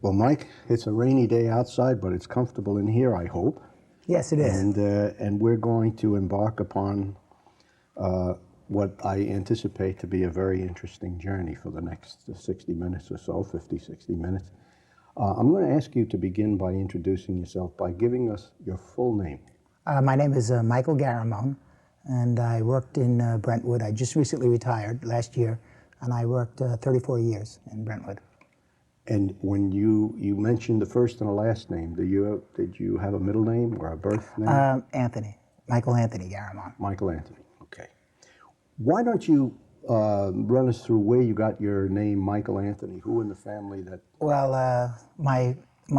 Well, Mike, it's a rainy day outside, but it's comfortable in here, I hope. Yes, it is. And we're going to embark upon what I anticipate to be a very interesting journey for the next 60 minutes or so, 50, 60 minutes. I'm going to ask you to begin by introducing yourself by giving us your full name. My name is Michael Garramone, and I worked in Brentwood. I just recently retired last year, and I worked 34 years in Brentwood. And when you mentioned the first and the last name, did you have a middle name or a birth name? Anthony. Michael Anthony Garramone. Michael Anthony, okay. Why don't you run us through where you got your name, Michael Anthony? Who in the family that... Well, my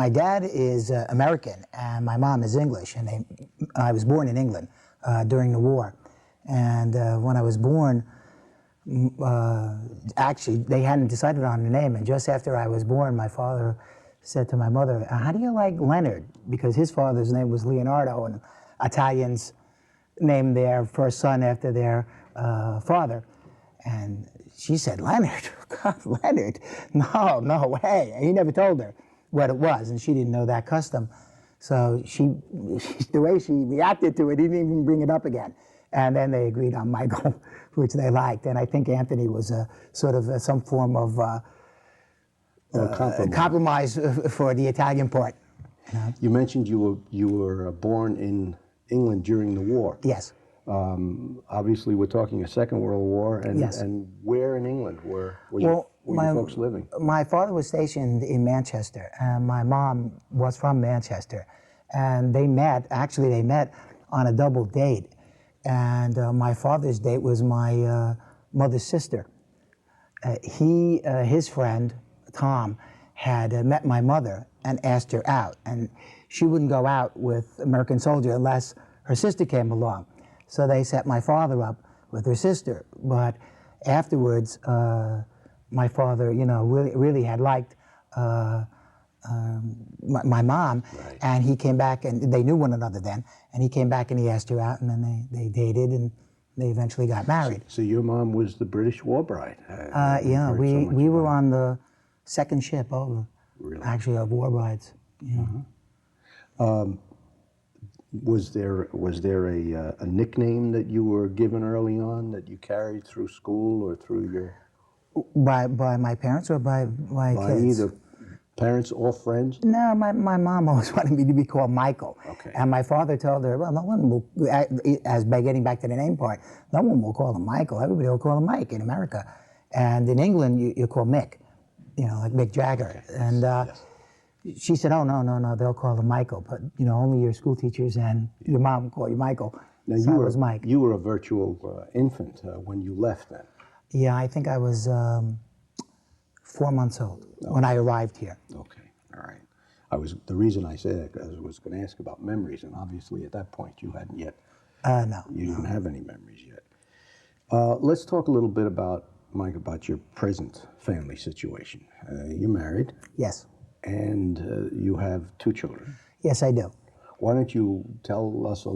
dad is American, and my mom is English, and I was born in England during the war. And when I was born, actually, they hadn't decided on the name, and just after I was born, my father said to my mother, how do you like Leonard? Because his father's name was Leonardo, and Italians named their first son after their father. And she said, Leonard? God, Leonard? No way. And he never told her what it was, and she didn't know that custom. So the way she reacted to it, he didn't even bring it up again. And then they agreed on Michael, which they liked. And I think Anthony was sort of some form of compromise for the Italian part. You know? You mentioned you were born in England during the war. Yes. Obviously, we're talking a Second World War. And, yes. And where in England were your folks living? My father was stationed in Manchester, and my mom was from Manchester. And they met on a double date. And my father's date was my mother's sister. His friend, Tom, had met my mother and asked her out. And she wouldn't go out with American Soldier unless her sister came along. So they set my father up with her sister. But afterwards, my father, really had liked my mom, right. And he came back, and they knew one another then, and he came back and he asked her out, and then they dated, and they eventually got married. So your mom was the British war bride? Yeah, we were on the second ship over, really? Actually, of war brides. Yeah. Uh-huh. Was there a nickname that you were given early on that you carried through school or through your... By my parents or by my kids? By either parents or friends? No, my mom always wanted me to be called Michael. Okay. And my father told her, well, no one will, as by getting back to the name part, no one will call him Michael. Everybody will call him Mike in America. And in England, you call Mick, like Mick Jagger. Okay. And yes. She said, oh, no, they'll call him Michael. But, only your school teachers and your mom call you Michael. Now, so was Mike. You were a virtual infant when you left then? Yeah, I think I was 4 months old when I arrived here. Okay, all right. The reason I say that, because I was going to ask about memories, and obviously at that point you hadn't yet. No. You didn't have any memories yet. Let's talk a little bit about, Mike, about your present family situation. You're married. Yes. And you have 2 children. Yes, I do. Why don't you tell us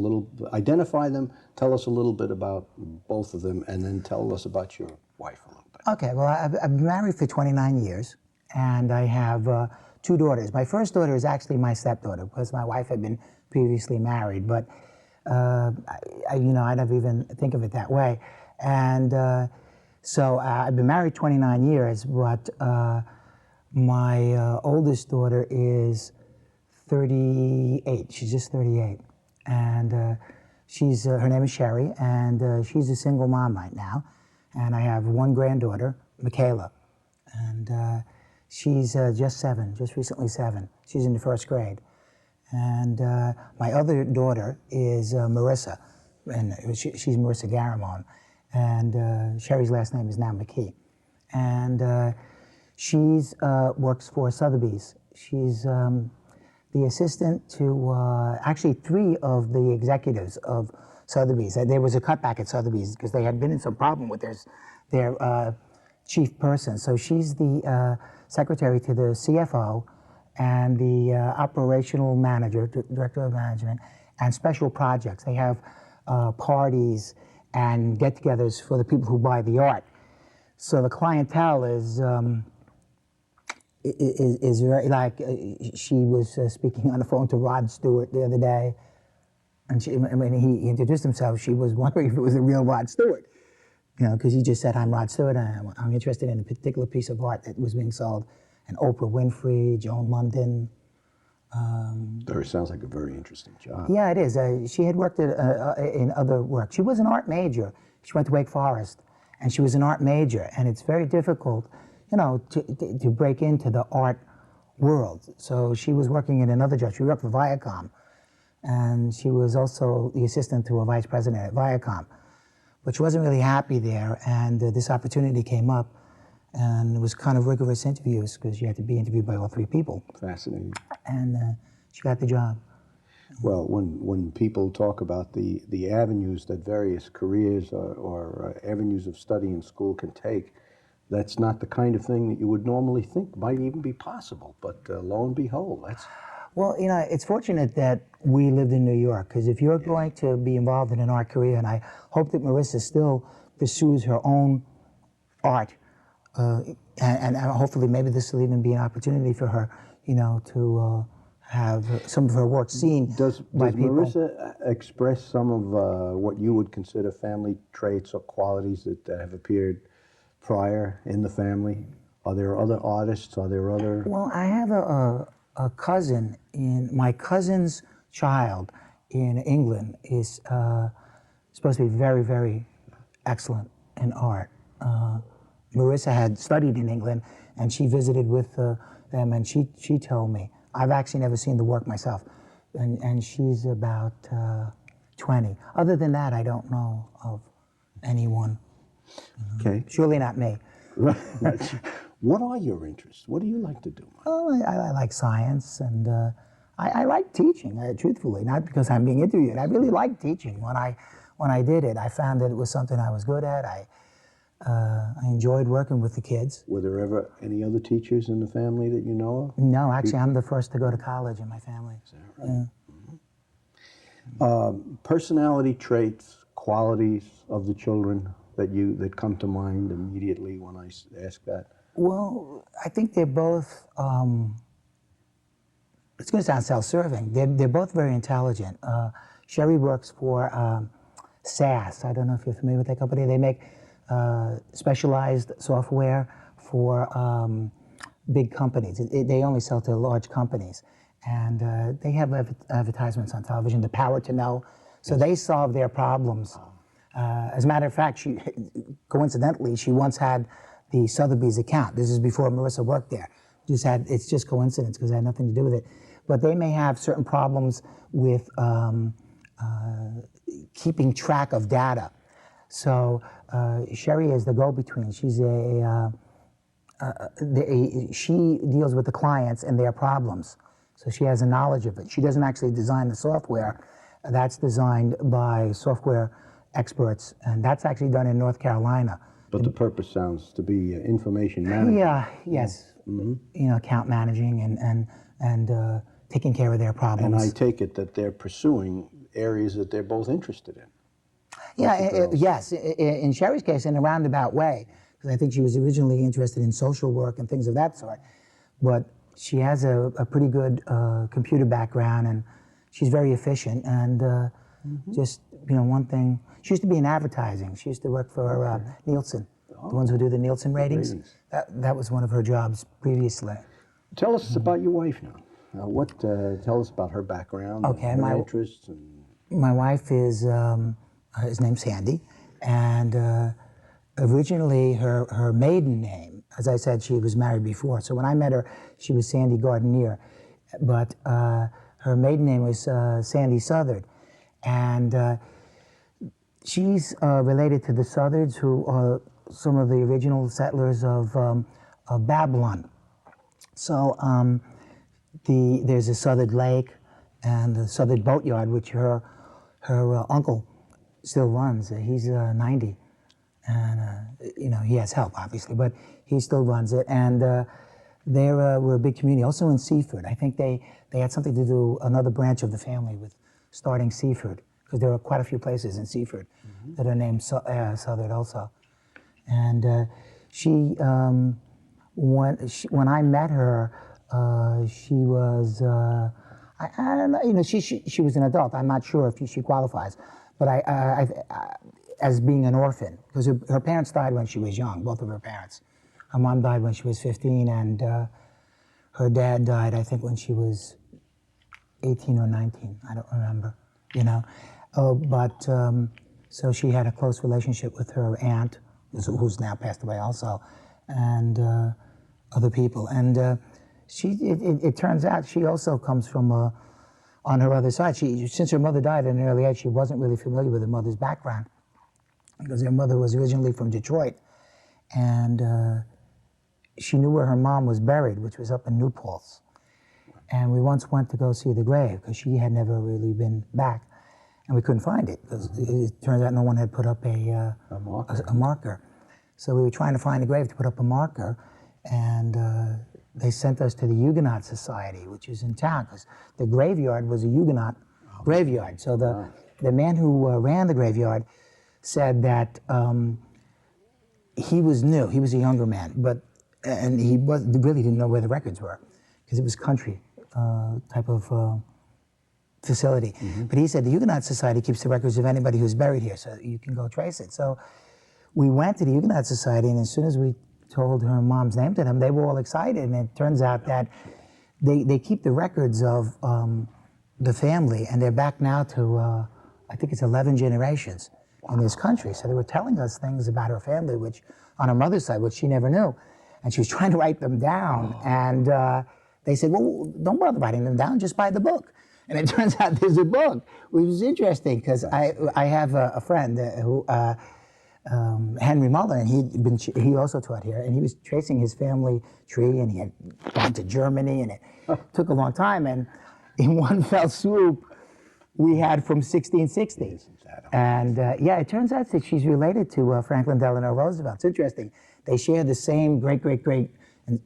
identify them, tell us a little bit about both of them, and then tell us about your wife a little bit. Okay, well, I've been married for 29 years, and I have 2 daughters. My first daughter is actually my stepdaughter, because my wife had been previously married, but I never even think of it that way. And so I've been married 29 years, but my oldest daughter is 38. She's just 38. And her name is Sherry, and she's a single mom right now. And I have 1 granddaughter, Michaela, and she's just 7, just recently 7. She's in the 1st grade. And my other daughter is Marissa, and she's Marissa Garramone. And Sherry's last name is now McKee. And she works for Sotheby's. She's the assistant to actually 3 of the executives of Sotheby's. There was a cutback at Sotheby's because they had been in some problem with their chief person. So she's the secretary to the CFO and the operational manager, director of management, and special projects. They have parties and get-togethers for the people who buy the art. So the clientele is is very, like, she was speaking on the phone to Rod Stewart the other day, and when he introduced himself, she was wondering if it was the real Rod Stewart, you know, because he just said, "I'm Rod Stewart, and I'm interested in a particular piece of art that was being sold." And Oprah Winfrey, Joan London. Sounds like a very interesting job. Yeah, it is. She had worked in other work. She was an art major. She went to Wake Forest, and she was an art major. And it's very difficult, you know, to break into the art world. So she was working in another job. She worked for Viacom, and she was also the assistant to a vice president at Viacom. But she wasn't really happy there, and this opportunity came up, and it was kind of rigorous interviews because you had to be interviewed by all three people. Fascinating. And she got the job. Well, when people talk about the avenues that various careers or avenues of study in school can take, that's not the kind of thing that you would normally think might even be possible. But lo and behold, that's... Well, you know, it's fortunate that we lived in New York, because if you're going to be involved in an art career, and I hope that Marissa still pursues her own art, and hopefully maybe this will even be an opportunity for her, you know, to have some of her work seen by people. Does Marissa express some of what you would consider family traits or qualities that have appeared prior in the family? Are there other artists? Are there other... Well, I have a cousin, my cousin's child in England is supposed to be very, very excellent in art. Marissa had studied in England, and she visited with them, and she told me, I've actually never seen the work myself, and she's about 20. Other than that, I don't know of anyone. Okay. Surely not me. What are your interests? What do you like to do? Oh, I like science, and I like teaching, truthfully, not because I'm being interviewed. I really like teaching. When I did it, I found that it was something I was good at. I enjoyed working with the kids. Were there ever any other teachers in the family that you know of? No, actually, I'm the first to go to college in my family. Is that right? Yeah. Personality traits, qualities of the children that come to mind immediately when I ask that? Well, I think they're both, it's going to sound self-serving, they're both very intelligent. Sherry works for SAS. I don't know if you're familiar with that company. They make specialized software for big companies. They only sell to large companies. And they have advertisements on television, the power to know. So they solve their problems. As a matter of fact, coincidentally, she once had the Sotheby's account. This is before Marissa worked there. It's just coincidence because it had nothing to do with it. But they may have certain problems with keeping track of data. So Sherry is the go-between. She's she deals with the clients and their problems. So she has a knowledge of it. She doesn't actually design the software. That's designed by software experts, and that's actually done in North Carolina. But the purpose sounds to be information management. Yeah, yes. Mm-hmm. You know, account managing and taking care of their problems. And I take it that they're pursuing areas that they're both interested in. Yeah, yes. In Sherry's case, in a roundabout way, because I think she was originally interested in social work and things of that sort. But she has a pretty good computer background, and she's very efficient. And just, you know, one thing, she used to be in advertising. She used to work for Nielsen, the ones who do the Nielsen ratings. That was one of her jobs previously. Tell us about your wife now. Tell us about her background, okay, her interests. My wife is, his name's Sandy, and originally her maiden name, as I said, she was married before, so when I met her, she was Sandy Gardenier, but her maiden name was Sandy Southard, and she's related to the Southards, who are some of the original settlers of Babylon. So there's a Southard Lake and the Southard Boatyard, which her uncle still runs. He's 90, and you know, he has help obviously, but he still runs it. And we're a big community. Also in Seaford, I think they had something to do, another branch of the family, with starting Seaford, because there are quite a few places in Seaford that are named Southard also. And she when I met her, she was, I don't know, you know, she was an adult. I'm not sure if she qualifies, but as being an orphan, because her parents died when she was young, both of her parents. Her mom died when she was 15, and her dad died, I think, when she was 18 or 19. I don't remember, you know. So she had a close relationship with her aunt, who's now passed away also, and other people. And it turns out she also comes from, on her other side, since her mother died at an early age, she wasn't really familiar with her mother's background, because her mother was originally from Detroit, and she knew where her mom was buried, which was up in New Paltz. And we once went to go see the grave, because she had never really been back. And we couldn't find it, because it turns out no one had put up a marker. So we were trying to find a grave to put up a marker, and they sent us to the Huguenot Society, which is in town, because the graveyard was a Huguenot graveyard. So the man who ran the graveyard said that he was new, he was a younger man, and he really didn't know where the records were, because it was country type of facility. But he said the Huguenot Society keeps the records of anybody who's buried here, so you can go trace it. So we went to the Huguenot Society, and as soon as we told her mom's name to them, they were all excited. And it turns out that they keep the records of the family, and they're back now to, I think it's 11 generations in this country. So they were telling us things about her family, which on her mother's side, which she never knew. And she was trying to write them down. And they said, well, don't bother writing them down, just buy the book. And it turns out there's a book, which is interesting, because I have a friend who, Henry Muller, and he also taught here, and he was tracing his family tree, and he had gone to Germany, and it took a long time, and in one fell swoop, we had from 1660. And yeah, it turns out that she's related to Franklin Delano Roosevelt. It's interesting. They share the same great-great-great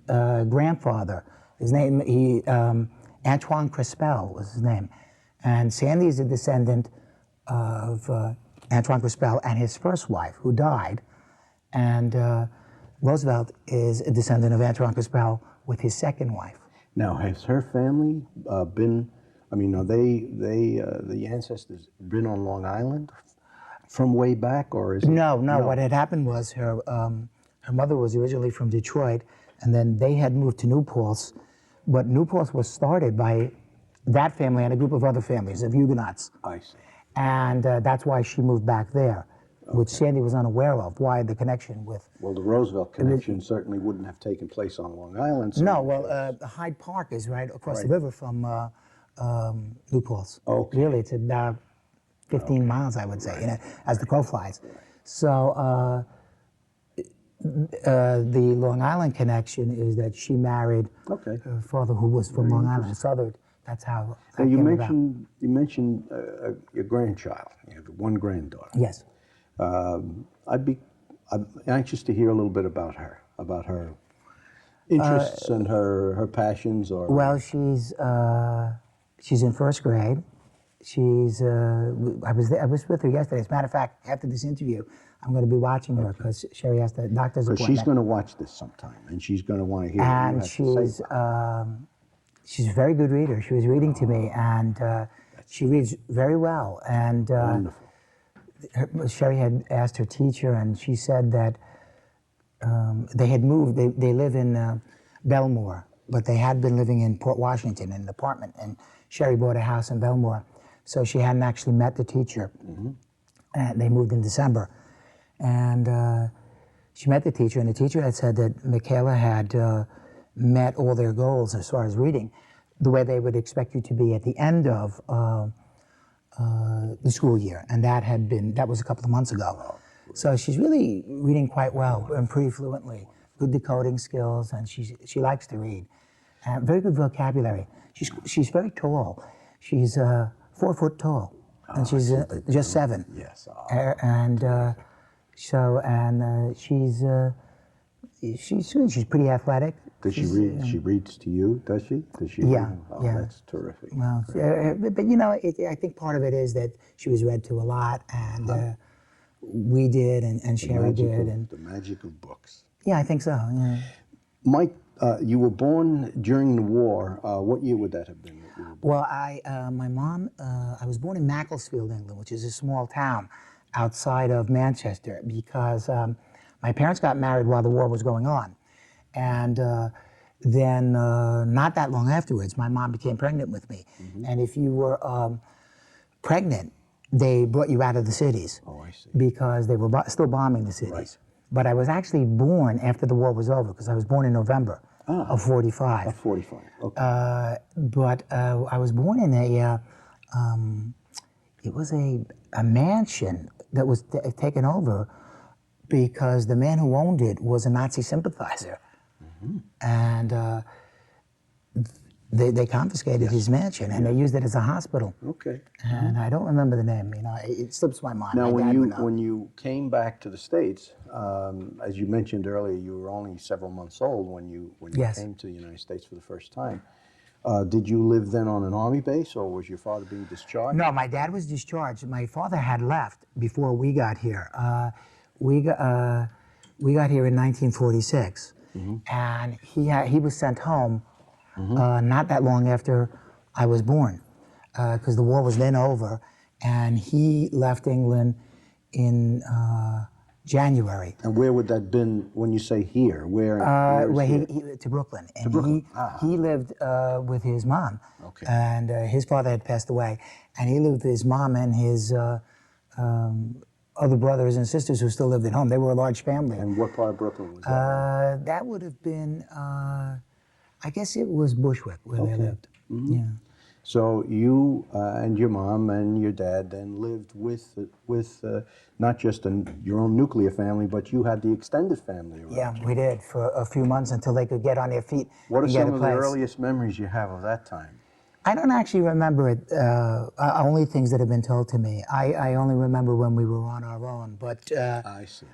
grandfather. His name, Antoine Crespel was his name. And Sandy is a descendant of Antoine Crespel and his first wife, who died. And Roosevelt is a descendant of Antoine Crespel with his second wife. Now, has her family been, I mean, are the ancestors been on Long Island from way back, or is it? No. What had happened was her mother was originally from Detroit, and then they had moved to New Paltz. But New Paltz was started by that family and a group of other families of Huguenots. I see. And that's why she moved back there, which Sandy was unaware of, why the connection with... Well, the Roosevelt connection certainly wouldn't have taken place on Long Island. So no, well, Hyde Park is right across the river from New Paltz. Okay. Really, it's about 15 miles, I would say, you know, as the crow flies. So the Long Island connection is that she married her father, who was from Long Island, Southern. That's how that you came mentioned about. You mentioned your grandchild. You have one granddaughter. Yes. I'm anxious to hear a little bit about her interests and her passions. Or well, she's in first grade. She's I was with her yesterday. As a matter of fact, after this interview, I'm going to be watching her, because Sherry has the doctor's appointment. She's going to watch this sometime, and she's going to want to hear. And she's a very good reader. She was reading to me, and she reads very well. And Sherry had asked her teacher, and she said that they had moved. They live in Belmore, but they had been living in Port Washington in an apartment, and Sherry bought a house in Belmore, so she hadn't actually met the teacher. And they moved in December, and she met the teacher, and the teacher had said that Michaela had met all their goals as far as reading, the way they would expect you to be at the end of the school year, and that was a couple of months ago. So she's really reading quite well and pretty fluently, good decoding skills, and she likes to read. Very good vocabulary. She's very tall. She's 4 foot tall, and she's just 7. Yes. She's pretty athletic. Does she read? She reads to you, does she? Does she? Yeah. Oh, yeah. That's terrific. Well, but you know, I think part of it is that she was read to a lot, and we did, and Sherry did, and the magic of books. yeah, I think so. Yeah. Mike, you were born during the war. What year would that have been? That you were born? Well, my mom, I was born in Macclesfield, England, which is a small town outside of Manchester, because my parents got married while the war was going on. And then not that long afterwards, my mom became pregnant with me. And if you were pregnant, they brought you out of the cities. Oh, I see. Because they were still bombing the cities. Right. But I was actually born after the war was over, because I was born in November of 45. Of 45. Okay. But I was born in it was a mansion that was taken over because the man who owned it was a Nazi sympathizer. And they confiscated his mansion, and they used it as a hospital. Okay. And I don't remember the name, it slips my mind. Now, My when dad you would know. when you came back to the States, as you mentioned earlier, you were only several months old when you Yes. came to the United States for the first time. Did you live then on an army base, or was your father being discharged? No, my dad was discharged. My father had left before we got here. We got here in 1946, and he was sent home not that long after I was born, because the war was then over, and he left England in January. And where would that have been when you say here? Where Well, is here? to Brooklyn, and Brooklyn. he lived with his mom, Okay. and his father had passed away, and he lived with his mom and his other brothers and sisters who still lived at home. They were a large family. And what part of Brooklyn was that? That would have been, I guess it was Bushwick where they lived. Yeah. So you and your mom and your dad then lived with not just your own nuclear family, but you had the extended family around. Yeah, we did for a few months until they could get on their feet. What are and get some a of the place. earliest memories you have of that time? I don't actually remember it. Only things that have been told to me. I only remember when we were on our own. But I see.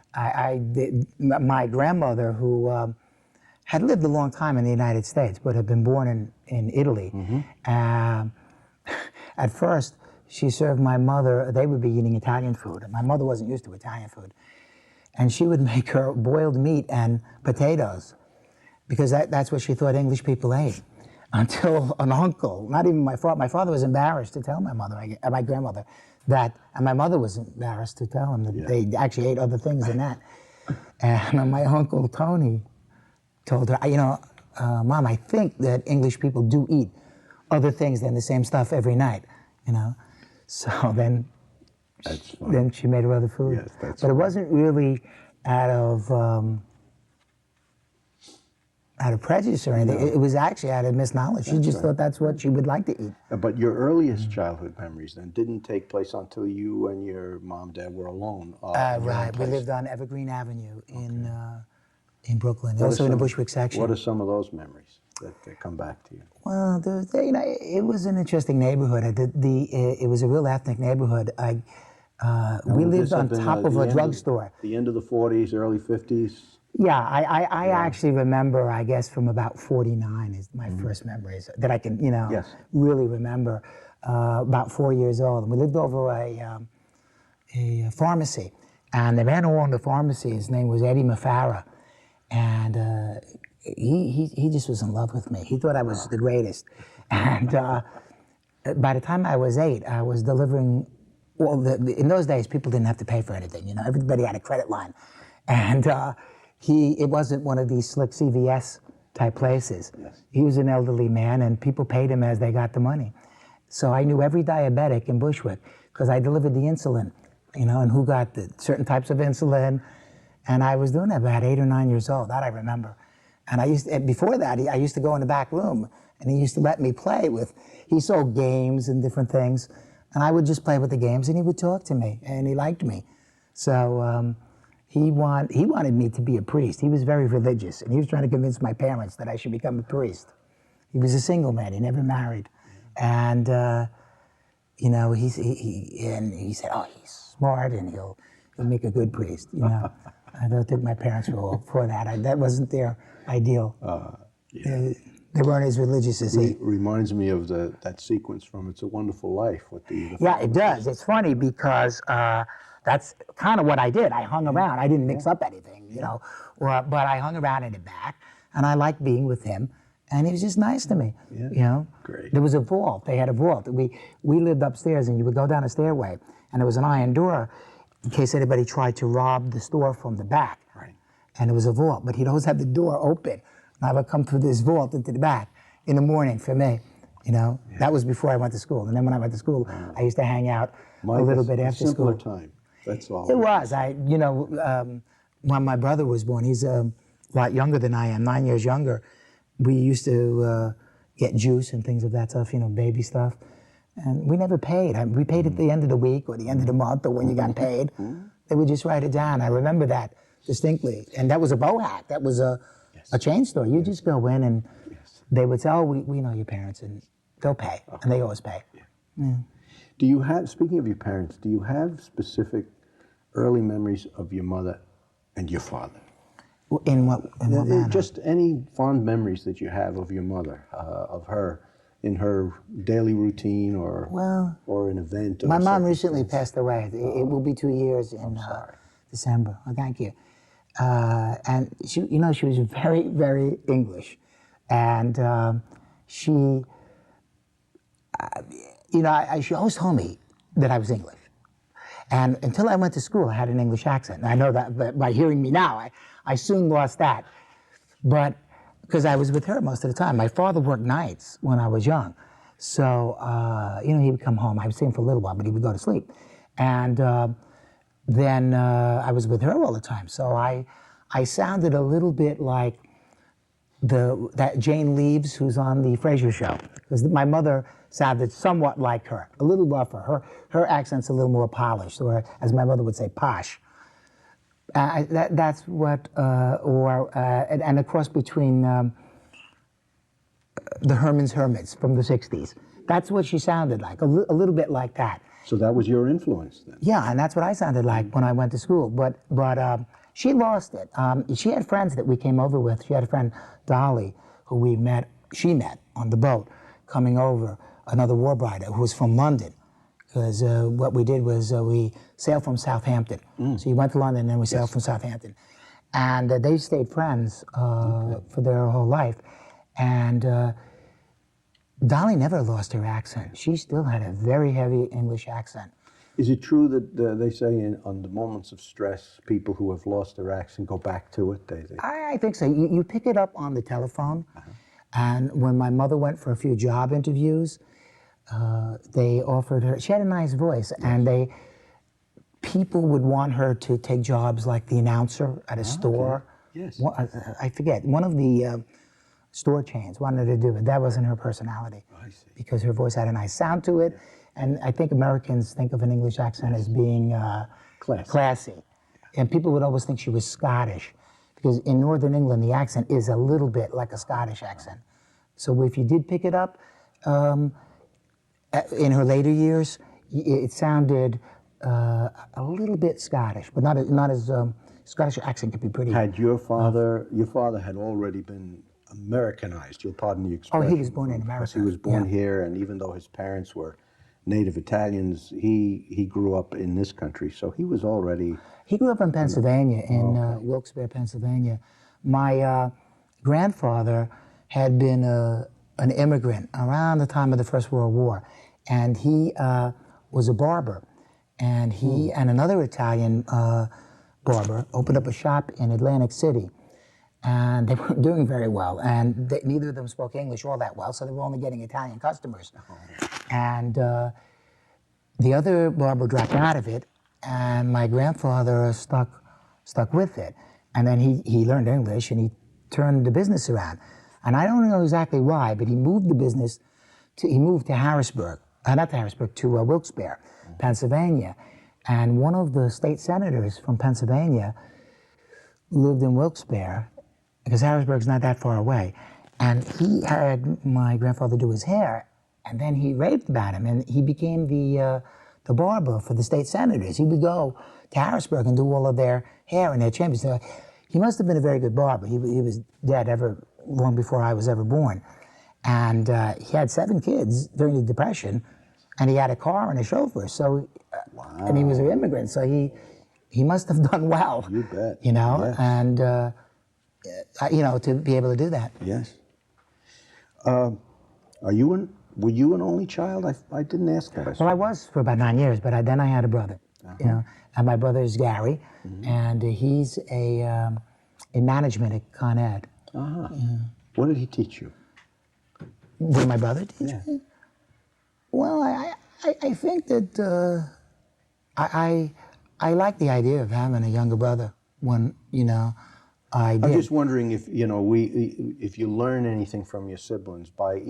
my grandmother, who had lived a long time in the United States, but had been born in Italy. At first, she served my mother. They would be eating Italian food, and my mother wasn't used to Italian food. And she would make her boiled meat and potatoes, because that's what she thought English people ate. Until an uncle, not even my father was embarrassed to tell my grandmother that, and my mother was embarrassed to tell him that they actually ate other things than that. And my uncle Tony told her, Mom, I think that English people do eat other things than the same stuff every night, So then she made her other food. Yes, that's but it wasn't really out of prejudice or anything. No. It was actually out of misknowledge. She just thought that's what she would like to eat. But your earliest childhood memories then didn't take place until you and your mom, dad were alone. In your own Right. We place. lived on Evergreen Avenue in Brooklyn, also in the Bushwick section. What are some of those memories that come back to you? Well, it was an interesting neighborhood. It was a real ethnic neighborhood. We lived on top of a drugstore. The end of the 40s, early 50s? Yeah, I actually remember, I guess, from about 49 is my first memories that I can, really remember. About 4 years old. And we lived over a pharmacy. And the man who owned the pharmacy, his name was Eddie Mafara. And he just was in love with me. He thought I was the greatest. And by the time I was 8, I was delivering, in those days, people didn't have to pay for anything. Everybody had a credit line. And it wasn't one of these slick CVS type places. Yes. He was an elderly man, and people paid him as they got the money. So I knew every diabetic in Bushwick because I delivered the insulin, and who got the certain types of insulin. And I was doing that about 8 or 9 years old. That I remember. And before that, I used to go in the back room, and he used to let me play with. He sold games and different things, and I would just play with the games, and he would talk to me, and he liked me. So he wanted me to be a priest. He was very religious, and he was trying to convince my parents that I should become a priest. He was a single man. He never married, and he said, "Oh, he's smart, and he'll make a good priest." I don't think my parents were all for that. That wasn't their ideal. They weren't as religious as he. Reminds me of that sequence from It's a Wonderful Life. Yeah, it does. It's funny because that's kind of what I did. I hung around. I didn't mix up anything, but I hung around in the back, and I liked being with him, and he was just nice to me. Yeah. You know, Great. there was a vault. They had a vault. We lived upstairs, and you would go down a stairway, and there was an iron door in case anybody tried to rob the store from the back. Right. And it was a vault, but he'd always have the door open. And I would come through this vault into the back in the morning for me. You know, that was before I went to school. And then when I went to school, I used to hang out a little bit after school. A simpler time. That's all. It was. When my brother was born, he's a lot younger than I am, 9 years younger. We used to get juice and things of that stuff, you know, baby stuff. And we never paid. We paid at the end of the week or the end of the month or when you got paid. They would just write it down. I remember that distinctly. And that was a Bohat. That was a chain store. You just go in and they would say, oh, we know your parents and they'll pay. And they always pay. Yeah. Do you have, speaking of your parents, do you have specific early memories of your mother and your father? In what manner? Just any fond memories that you have of your mother, of her, in her daily routine or an event. Or my mom recently passed away. It will be 2 years in December. Oh, thank you. And she, you know, she was very, very English, and she, you know, she always told me that I was English. And until I went to school, I had an English accent. And I know that, but by hearing me now, I soon lost that. But because I was with her most of the time. My father worked nights when I was young. So, you know, he would come home. I would see him for a little while, but he would go to sleep. And then I was with her all the time. So I sounded a little bit like that Jane Leeves who's on the Frasier show. Because my mother sounded somewhat like her, a little rougher. Her accent's a little more polished, or as my mother would say, posh. That's what, and a cross between the Herman's Hermits from the 60s. That's what she sounded like, a little bit like that. So that was your influence then? Yeah, and that's what I sounded like when I went to school. But she lost it. She had friends that we came over with. She had a friend, Dolly, who she met on the boat coming over, another war bride who was from London. Because what we did was we sailed from Southampton. So you went to London and then we sailed from Southampton. And they stayed friends for their whole life. And Dolly never lost her accent. She still had a very heavy English accent. Is it true that they say on the moments of stress, people who have lost their accent go back to it? I think so. You pick it up on the telephone. And when my mother went for a few job interviews, they offered her, she had a nice voice, and people would want her to take jobs like the announcer at a store. Okay. Yes. I forget, one of the store chains wanted her to do it. That wasn't her personality. I see. Because her voice had a nice sound to it, and I think Americans think of an English accent as being classy. And people would always think she was Scottish, because in Northern England, the accent is a little bit like a Scottish accent. So if you did pick it up, in her later years, it sounded a little bit Scottish, but not as Scottish accent could be pretty. Had your father had already been Americanized, you'll pardon the expression. Oh, he was born in America. He was born here, and even though his parents were native Italians, he grew up in this country, so he was already... He grew up in Pennsylvania, in Wilkes-Barre, Pennsylvania. My grandfather had been an immigrant around the time of the First World War, and he was a barber. And he and another Italian barber opened up a shop in Atlantic City. And they weren't doing very well, and neither of them spoke English all that well, so they were only getting Italian customers. And the other barber dropped out of it, and my grandfather stuck with it. And then he learned English, and he turned the business around. And I don't know exactly why, but he moved the business he moved to Harrisburg, not to Harrisburg, to Wilkes-Barre, Pennsylvania. And one of the state senators from Pennsylvania lived in Wilkes-Barre, because Harrisburg's not that far away. And he had my grandfather do his hair, and then he raved about him, and he became the barber for the state senators. He would go to Harrisburg and do all of their hair in their chambers. So he must have been a very good barber. He was dead long before I was ever born. And he had 7 kids during the Depression, and he had a car and a chauffeur. So, and he was an immigrant, so he must have done well. You bet. You know, yes. And to be able to do that. Yes. Were you an only child? I didn't ask that. Well, I was for about 9 years, but then I had a brother. And my brother is Gary, and he's in management at Con Ed. What did he teach you? What did my brother teach me? Well, I think that I like the idea of having a younger brother. When I did. I'm just wondering if if you learn anything from your siblings by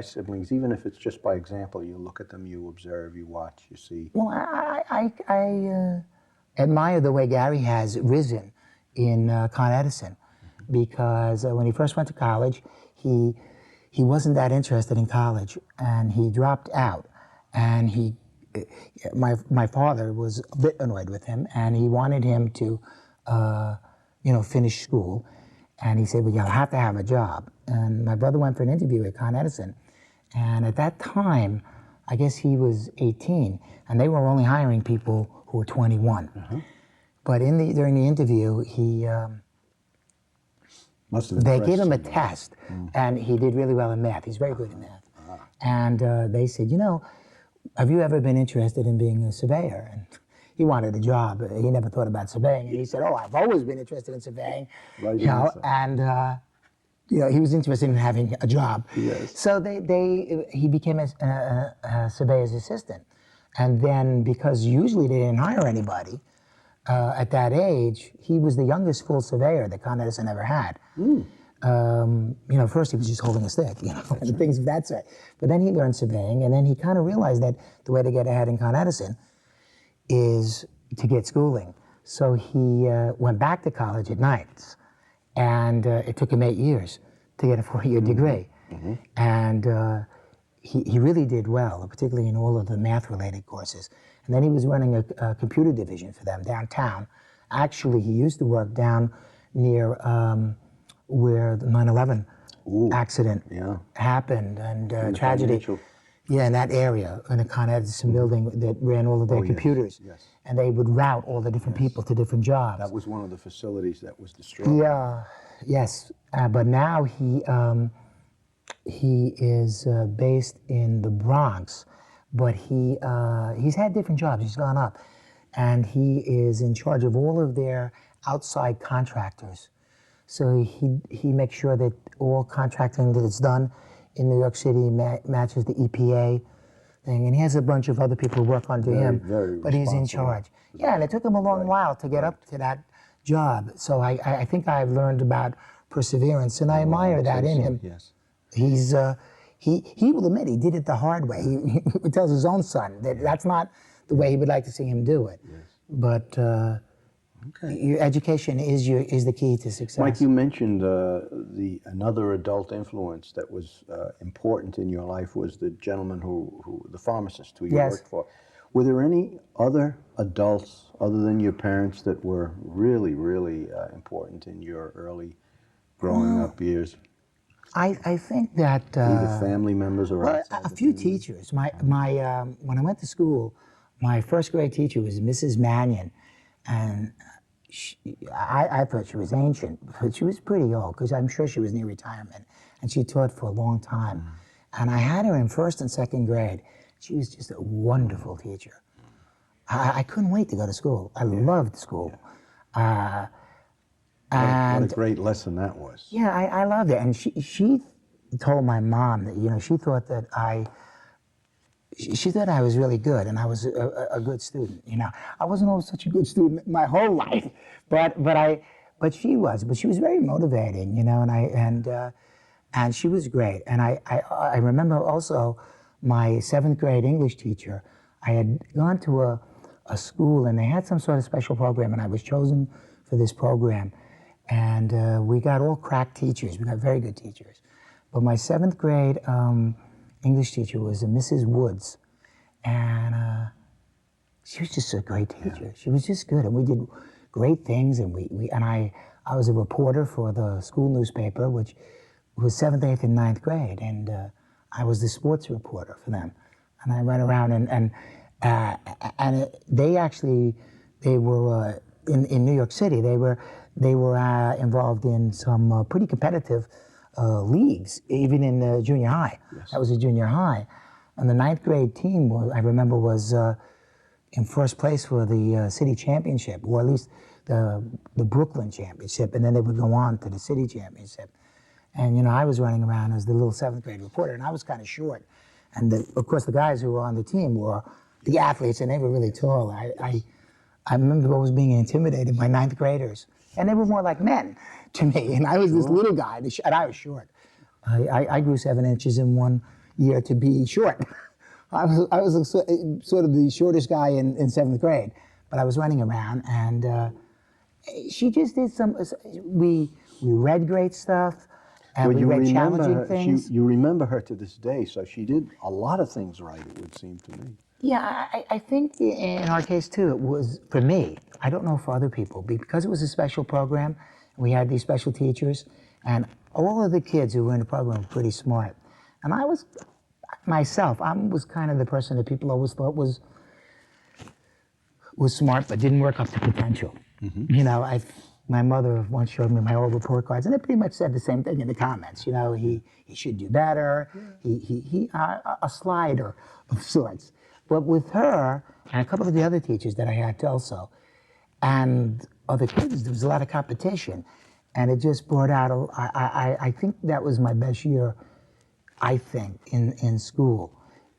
siblings, even if it's just by example. You look at them, you observe, you watch, you see. Well, I admire the way Gary has risen in Con Edison, because when he first went to college, he wasn't that interested in college, and he dropped out, and my father was a bit annoyed with him, and he wanted him to finish school, and he said, well, you'll have to have a job. And my brother went for an interview at Con Edison, and at that time, I guess he was 18, and they were only hiring people who were 21. But during the interview, they gave him a test, and he did really well in math. He's very good in math. And they said, have you ever been interested in being a surveyor? And he wanted a job. He never thought about surveying. And he said, oh, I've always been interested in surveying. Right. And he was interested in having a job. Yes. So he became a surveyor's assistant. And then, because usually they didn't hire anybody at that age, he was the youngest full surveyor that Con Edison ever had. First he was just holding a stick, and things of that sort. But then he learned surveying, and then he kind of realized that the way to get ahead in Con Edison is to get schooling. So he went back to college at nights, and it took him 8 years to get a 4-year degree. And he really did well, particularly in all of the math-related courses. And then he was running a computer division for them downtown. Actually, he used to work down near where the 9/11 accident happened, and tragedy. Yeah, in that area, in a Con Edison building that ran all of their computers. Yes. And they would route all the different people to different jobs. That was one of the facilities that was destroyed. Yeah, yes. But now he is based in the Bronx, but he's had different jobs. He's gone up. And he is in charge of all of their outside contractors. So he makes sure that all contracting that is done in New York City matches the EPA thing. And he has a bunch of other people who work under him, but he's in charge. Yeah, and it took him a long while to get up to that job. So I think I've learned about perseverance, and I admire that in him. Yes. He will admit he did it the hard way. He tells his own son that that's not the way he would like to see him do it. Yes. But your education is the key to success. Mike, you mentioned another adult influence that was important in your life was the gentleman the pharmacist who you worked for. Were there any other adults other than your parents that were really, really important in your early growing up years? I think that either family members or outside a few teachers. When I went to school, my first grade teacher was Mrs. Mannion, and I thought she was ancient, but she was pretty old, because I'm sure she was near retirement, and she taught for a long time. And I had her in first and second grade. She was just a wonderful teacher. I couldn't wait to go to school. I loved school. What a great lesson that was. Yeah, I loved it. And she told my mom that, she thought that she thought I was really good, and I was a good student. I wasn't always such a good student my whole life, but she was. But she was very motivating, and she was great. And I remember also my 7th grade English teacher. I had gone to a school, and they had some sort of special program, and I was chosen for this program. And we got all crack teachers. We got very good teachers. But my 7th grade English teacher was Mrs. Woods. And she was just a great teacher. Yeah. She was just good. And we did great things. And I was a reporter for the school newspaper, which was 7th, 8th, and 9th grade. And I was the sports reporter for them. And I went around and they were in New York City. they were involved in some pretty competitive leagues, even in junior high. Yes. That was a junior high. And the ninth grade team, I remember, was in first place for the city championship, or at least the Brooklyn championship, and then they would go on to the city championship. And you know, I was running around as the little seventh grade reporter, and I was kind of short. And of course, the guys who were on the team were the athletes, and they were really tall. I remember always being intimidated by ninth graders, and they were more like men to me. And I was this little guy, and I was short. I grew 7 inches in 1 year to be short. I was sort of the shortest guy in seventh grade, but I was running around, and she just did some. We read great stuff, and we read challenging things. You remember her to this day, so she did a lot of things right, it would seem to me. Yeah, I think in our case too, it was, for me, I don't know for other people, because it was a special program, we had these special teachers, and all of the kids who were in the program were pretty smart. And I was, myself, I was kind of the person that people always thought was smart but didn't work up to potential. You know, my mother once showed me my old report cards, and it pretty much said the same thing in the comments. You know, he should do better, a slider of sorts. But with her, and a couple of the other teachers that I had also, and other kids, there was a lot of competition. And it just brought out, I think that was my best year, I think, in school,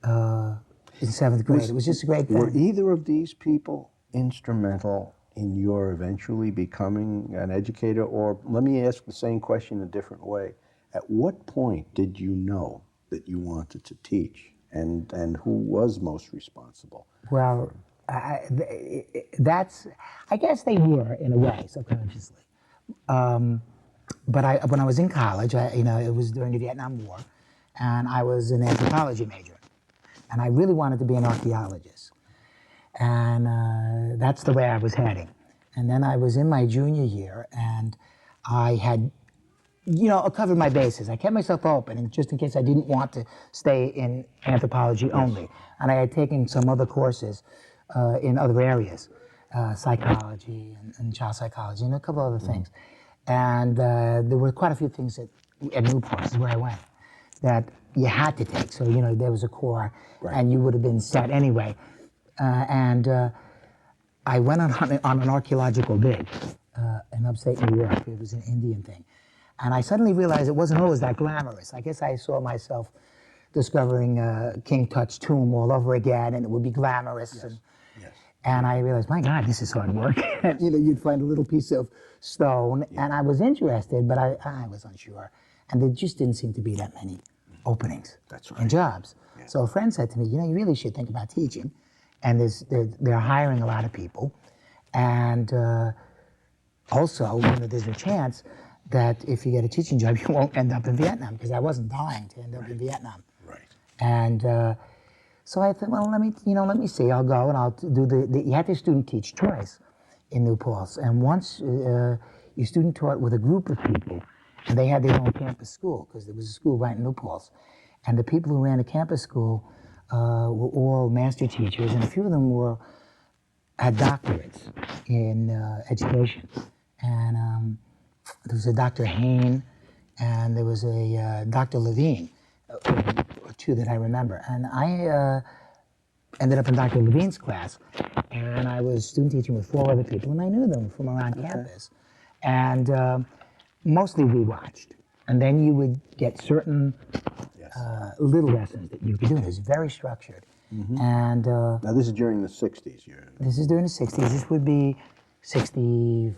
in seventh grade. It was just a great thing. Were either of these people instrumental in your eventually becoming an educator? Or let me ask the same question a different way. At what point did you know that you wanted to teach? And who was most responsible? Well, I guess they were, in a way, subconsciously. But when I was in college, you know, it was during the Vietnam War, and I was an anthropology major, and I really wanted to be an archaeologist, and that's the way I was heading. And then I was in my junior year, and I had, you know, covered my bases. I kept myself open, and just in case I didn't want to stay in anthropology only. And I had taken some other courses in other areas, psychology and child psychology, and a couple other things. And there were quite a few things at Newport, is where I went, that you had to take. So, you know, there was a core, and you would have been set anyway. I went on an archaeological dig in upstate New York. It was an Indian thing. And I suddenly realized it wasn't always that glamorous. I guess I saw myself discovering King Tut's tomb all over again, and it would be glamorous. Yes. And I realized, my God, this is hard work. You know, you'd find a little piece of stone, and I was interested, but I was unsure. And there just didn't seem to be that many openings and jobs. Yeah. So a friend said to me, you know, you really should think about teaching. And they're hiring a lot of people. And also, you know, there's a chance that if you get a teaching job, you won't end up in Vietnam, because I wasn't dying to end up in Vietnam. Right. And so I thought, well, let me see. I'll go and I'll do you had to student teach twice in New Paltz. And once you student taught with a group of people, and they had their own campus school, because there was a school right in New Paltz. And the people who ran the campus school were all master teachers, and a few of them had doctorates in education. And there was a Dr. Hain, and there was a Dr. Levine, or two that I remember. And I ended up in Dr. Levine's class, and I was student teaching with 4 other people, and I knew them from around campus. And mostly we watched. And then you would get certain little lessons that you could do. It was very structured. And now this is during the 60s. This is during the 60s. This would be 65,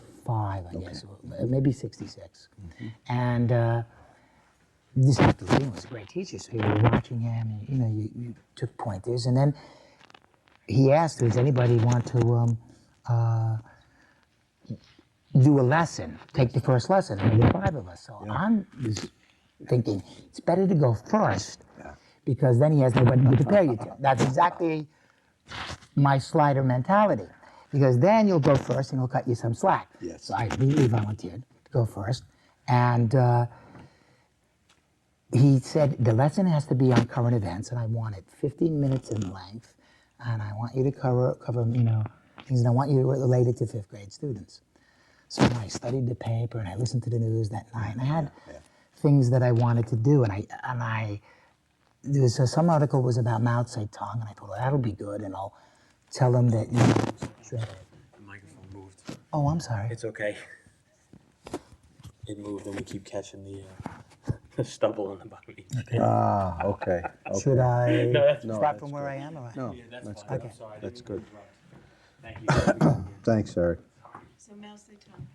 I guess, or maybe 66. And this Dr. Levine was a great teacher, so you were watching him, and you know, you took pointers. And then he asked, does anybody want to do a lesson, take the first lesson? And there were 5 of us. So I'm just thinking, it's better to go first, because then he has nobody to compare you to. That's exactly my slider mentality, because then you'll go first and he'll cut you some slack. Yes. So I immediately volunteered to go first. And he said, the lesson has to be on current events, and I want it 15 minutes in length, and I want you to cover you know, things that I want you to relate it to 5th grade students. So I studied the paper and I listened to the news that night. And I had things that I wanted to do. There was some article was about Mao Zedong, and I thought, well, that'll be good, and I'll tell him that, The microphone moved. Oh, I'm sorry. It's okay. It moved and we keep catching the stubble on the bottom. Ah, okay. Should I No, that's No, start that's from where I am? Or? No, Yeah, that's that's fine. good. I'm sorry. I That's didn't good. mean to interrupt. Thank you. Thanks, Eric. So Mao Zedong.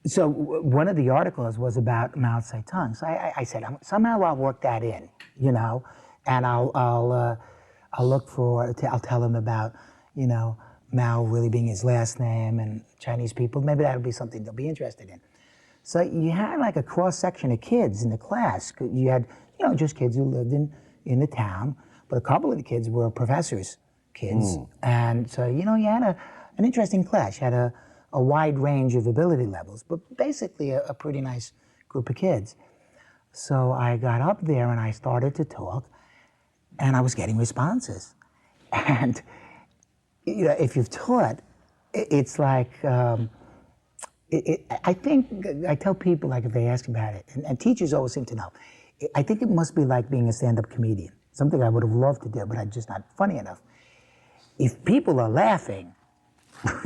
So one of the articles was about Mao Zedong. So I said, somehow I'll work that in, and I'll look for, I'll tell him about, Mao really being his last name and Chinese people. Maybe that'll be something they'll be interested in. So you had like a cross section of kids in the class. You had, just kids who lived in the town, but a couple of the kids were professors' kids. And so, you had an interesting class. You had a wide range of ability levels, but basically a pretty nice group of kids. So I got up there and I started to talk, and I was getting responses. And if you've taught, it's like, I think, I tell people, like, if they ask about it, and teachers always seem to know, I think it must be like being a stand-up comedian, something I would have loved to do, but I'm just not funny enough. If people are laughing,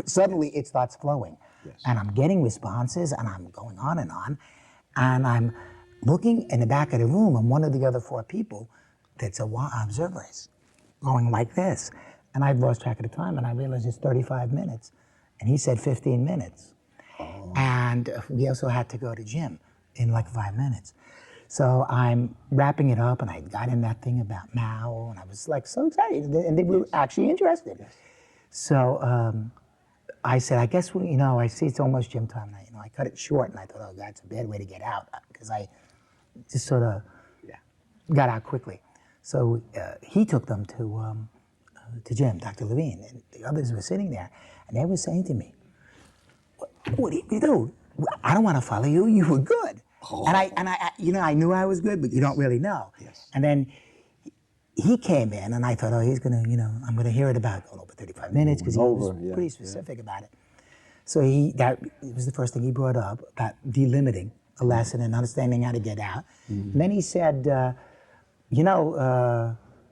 suddenly it starts flowing. Yes. And I'm getting responses, and I'm going on, and I'm looking in the back of the room, and one of the other four people that's observers going like this. And I've lost track of the time, and I realized it's 35 minutes. And he said 15 minutes. Oh. And we also had to go to gym in like 5 minutes. So I'm wrapping it up, and I got in that thing about Mao, and I was like so excited, and they were actually interested. Yes. So I said, I guess, I see it's almost gym time, and I cut it short, and I thought, oh, that's a bad way to get out, because I just sort of got out quickly. So he took them to gym, Dr. Levine, and the others were sitting there, and they were saying to me, what do you do? I don't want to follow you. You were good. Oh. And I knew I was good, but you don't really know. Yes. And then he came in, and I thought, oh, he's gonna, I'm gonna hear it about going over 35 minutes, because he was pretty specific about it. So it was the first thing he brought up about delimiting a lesson and understanding how to get out. Mm-hmm. And then he said,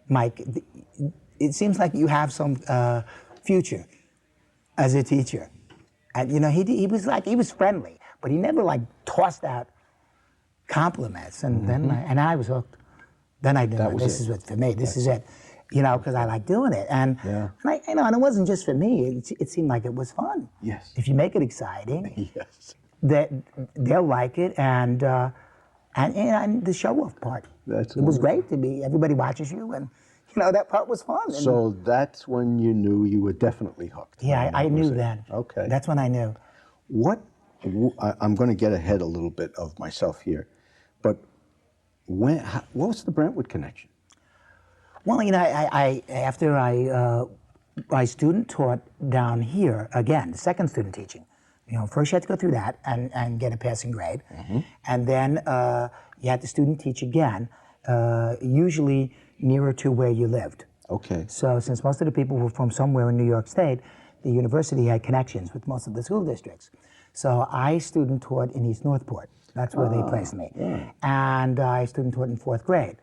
Mike, it seems like you have some future as a teacher. And he was friendly, but he never like tossed out compliments. And then I was hooked. Then I knew this is what for me. This is it, because I like doing it. And and it wasn't just for me. It seemed like it was fun. Yes. If you make it exciting, Yes. they'll like it, and the show-off part. That's it was great to be. Everybody watches you, and that part was fun. So that's when you knew you were definitely hooked. Yeah, I knew then. Okay. That's when I knew. I'm going to get ahead a little bit of myself here, but what was the Brentwood connection? Well, after I student taught down here again, the second student teaching. First you had to go through that and get a passing grade, and then you had to student teach again, usually nearer to where you lived. Okay. So since most of the people were from somewhere in New York State, the university had connections with most of the school districts. So I student taught in East Northport. That's where they placed me. Yeah. And I student taught in 4th grade.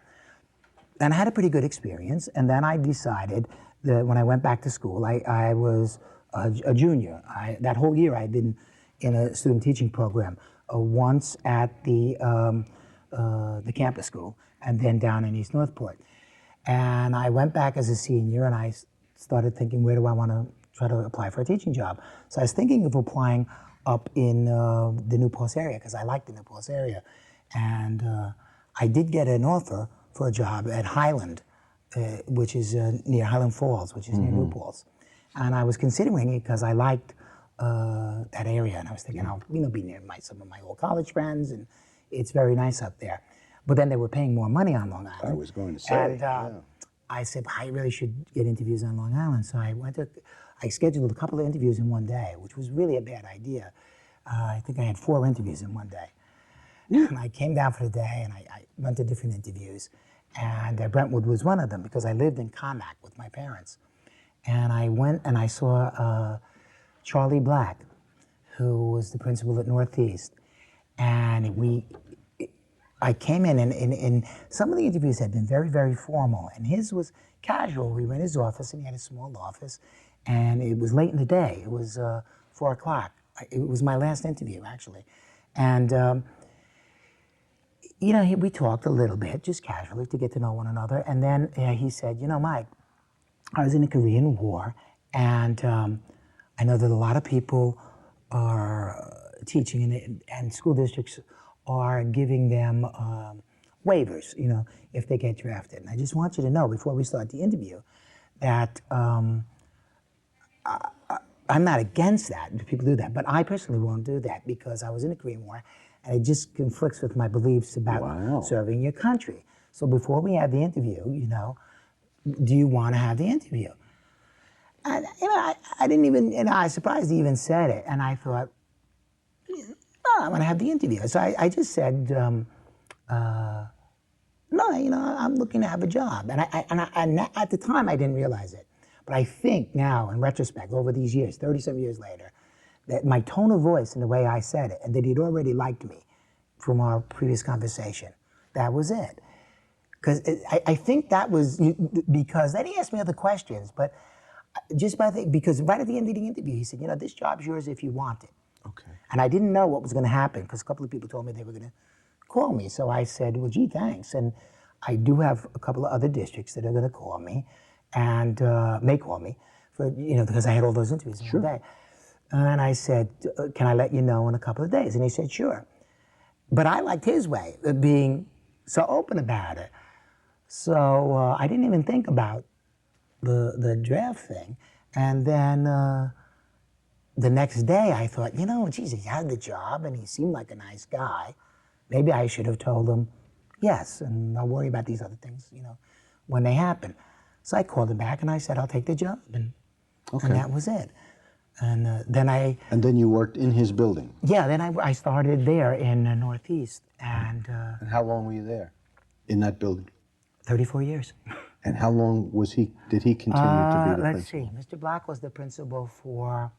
And I had a pretty good experience. And then I decided that when I went back to school, I was a junior. That whole year I had been in a student teaching program, once at the campus school and then down in East Northport. And I went back as a senior, and I started thinking, where do I want to try to apply for a teaching job? So I was thinking of applying up in the New Paltz area, because I liked the New Paltz area. And I did get an offer for a job at Highland, which is near Highland Falls, which is near New Paltz. And I was considering it because I liked that area, and I was thinking I'll be near some of my old college friends, and it's very nice up there. But then they were paying more money on Long Island. I was going to say. And I said, I really should get interviews on Long Island. So I scheduled a couple of interviews in one day, which was really a bad idea. I think I had 4 interviews in one day. And I came down for the day, and I went to different interviews. And Brentwood was one of them, because I lived in Carmack with my parents. And I went and I saw Charlie Black, who was the principal at Northeast. And I came in, and some of the interviews had been very, very formal, and his was casual. We were in his office, and he had a small office, and it was late in the day. It was 4 o'clock. It was my last interview, actually. And, we talked a little bit, just casually, to get to know one another. And then he said, Mike, I was in the Korean War, and I know that a lot of people are teaching, and school districts are giving them waivers, if they get drafted. And I just want you to know, before we start the interview, that I'm not against that. People do that, but I personally won't do that because I was in the Korean War, and it just conflicts with my beliefs about Wow. serving your country. So before we have the interview, do you want to have the interview? And I didn't even, I was surprised he even said it, and I thought, I want to have the interview. So I just said, no, I'm looking to have a job. And at the time, I didn't realize it. But I think now, in retrospect, over these years, 30-some years later, that my tone of voice and the way I said it, and that he'd already liked me from our previous conversation, that was it. Because I think that was, because then he asked me other questions, but because right at the end of the interview, he said, this job's yours if you want it. Okay. And I didn't know what was going to happen because a couple of people told me they were going to call me. So I said, well, gee, thanks. And I do have a couple of other districts that are going to call me and may call me for, because I had all those interviews in one day. And I said, can I let you know in a couple of days? And he said, sure. But I liked his way of being so open about it. So I didn't even think about the draft thing. And then the next day I thought, geez, he had the job and he seemed like a nice guy. Maybe I should have told him yes, and I'll worry about these other things, when they happen. So I called him back and I said, I'll take the job. And that was it. And then And then you worked in his building? Yeah, then I started there in the Northeast. And And how long were you there? In that building? 34 years. And how long did he continue to be the Let's principal? see, Mr. Black was the principal for,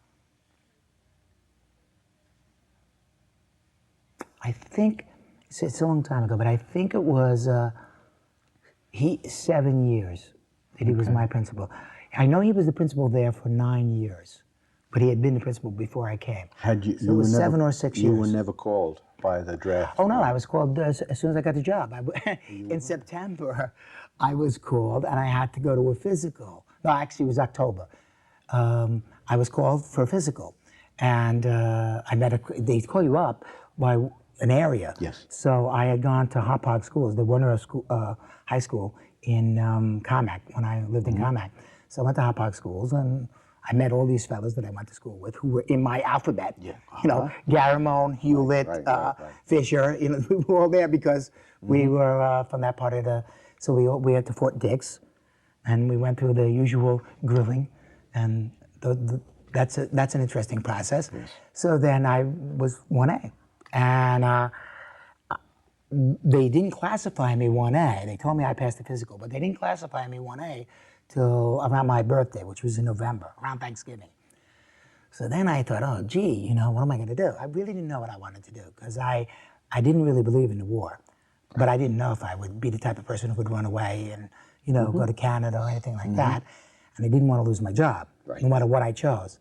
I think, it's a long time ago, but I think it was 7 years that he was my principal. I know he was the principal there for 9 years, but he had been the principal before I came. So it was 7 or 6 years. You were never called by the draft? Oh no, I was called as soon as I got the job. In September, I was called and I had to go to a physical. No, actually it was October. I was called for a physical, and they call you up by an area. Yes. So I had gone to R.O.B.S Schools, the Warner School, High School in Carmack when I lived in Carmack. So I went to R.O.B.S Schools and I met all these fellas that I went to school with who were in my alphabet. Yeah. Garramone, Hewlett, right. Fisher. We were all there because we were from that part of the. So we went to Fort Dix, and we went through the usual grilling, and that's an interesting process. Yes. So then I was 1A, and they didn't classify me 1A. They told me I passed the physical, but they didn't classify me 1A till around my birthday, which was in November, around Thanksgiving. So then I thought, oh, gee, what am I going to do? I really didn't know what I wanted to do because I didn't really believe in the war, but I didn't know if I would be the type of person who would run away and, go to Canada or anything like that. And I didn't want to lose my job, no matter what I chose.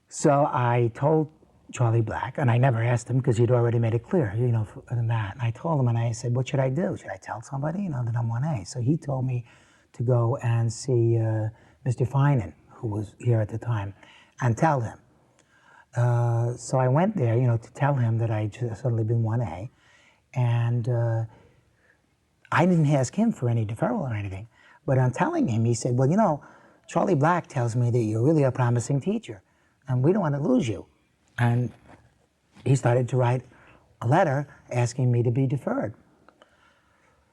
So I told Charlie Black, and I never asked him because he'd already made it clear, for that. And I told him, and I said, what should I do? Should I tell somebody, that I'm 1A? So he told me to go and see Mr. Finan, who was here at the time, and tell him. So I went there, to tell him that I'd suddenly been 1A, and I didn't ask him for any deferral or anything, but on telling him, he said, well, Charlie Black tells me that you're really a promising teacher, and we don't want to lose you. And he started to write a letter asking me to be deferred.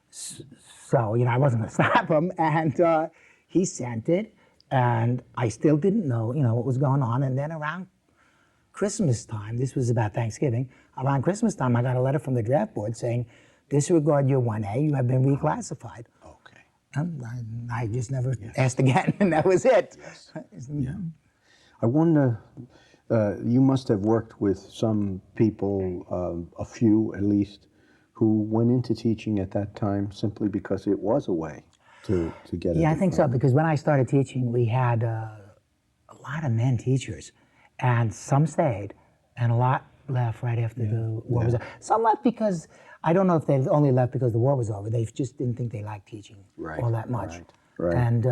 So, I wasn't going to stop him, and he sent it, and I still didn't know, what was going on. And then around Christmas time, this was about Thanksgiving, around Christmas time, I got a letter from the draft board saying, disregard your 1A, you have been reclassified. Okay. And I just never asked again, and that was it. Yes. Yeah. I wonder, You must have worked with some people, a few at least, who went into teaching at that time simply because it was a way to get a Yeah, I think so, diploma. because when I started teaching, we had a lot of men teachers, and some stayed, and a lot left right after the war was over. Some left because, I don't know if they only left because the war was over. They just didn't think they liked teaching Right, all that much. right, right. And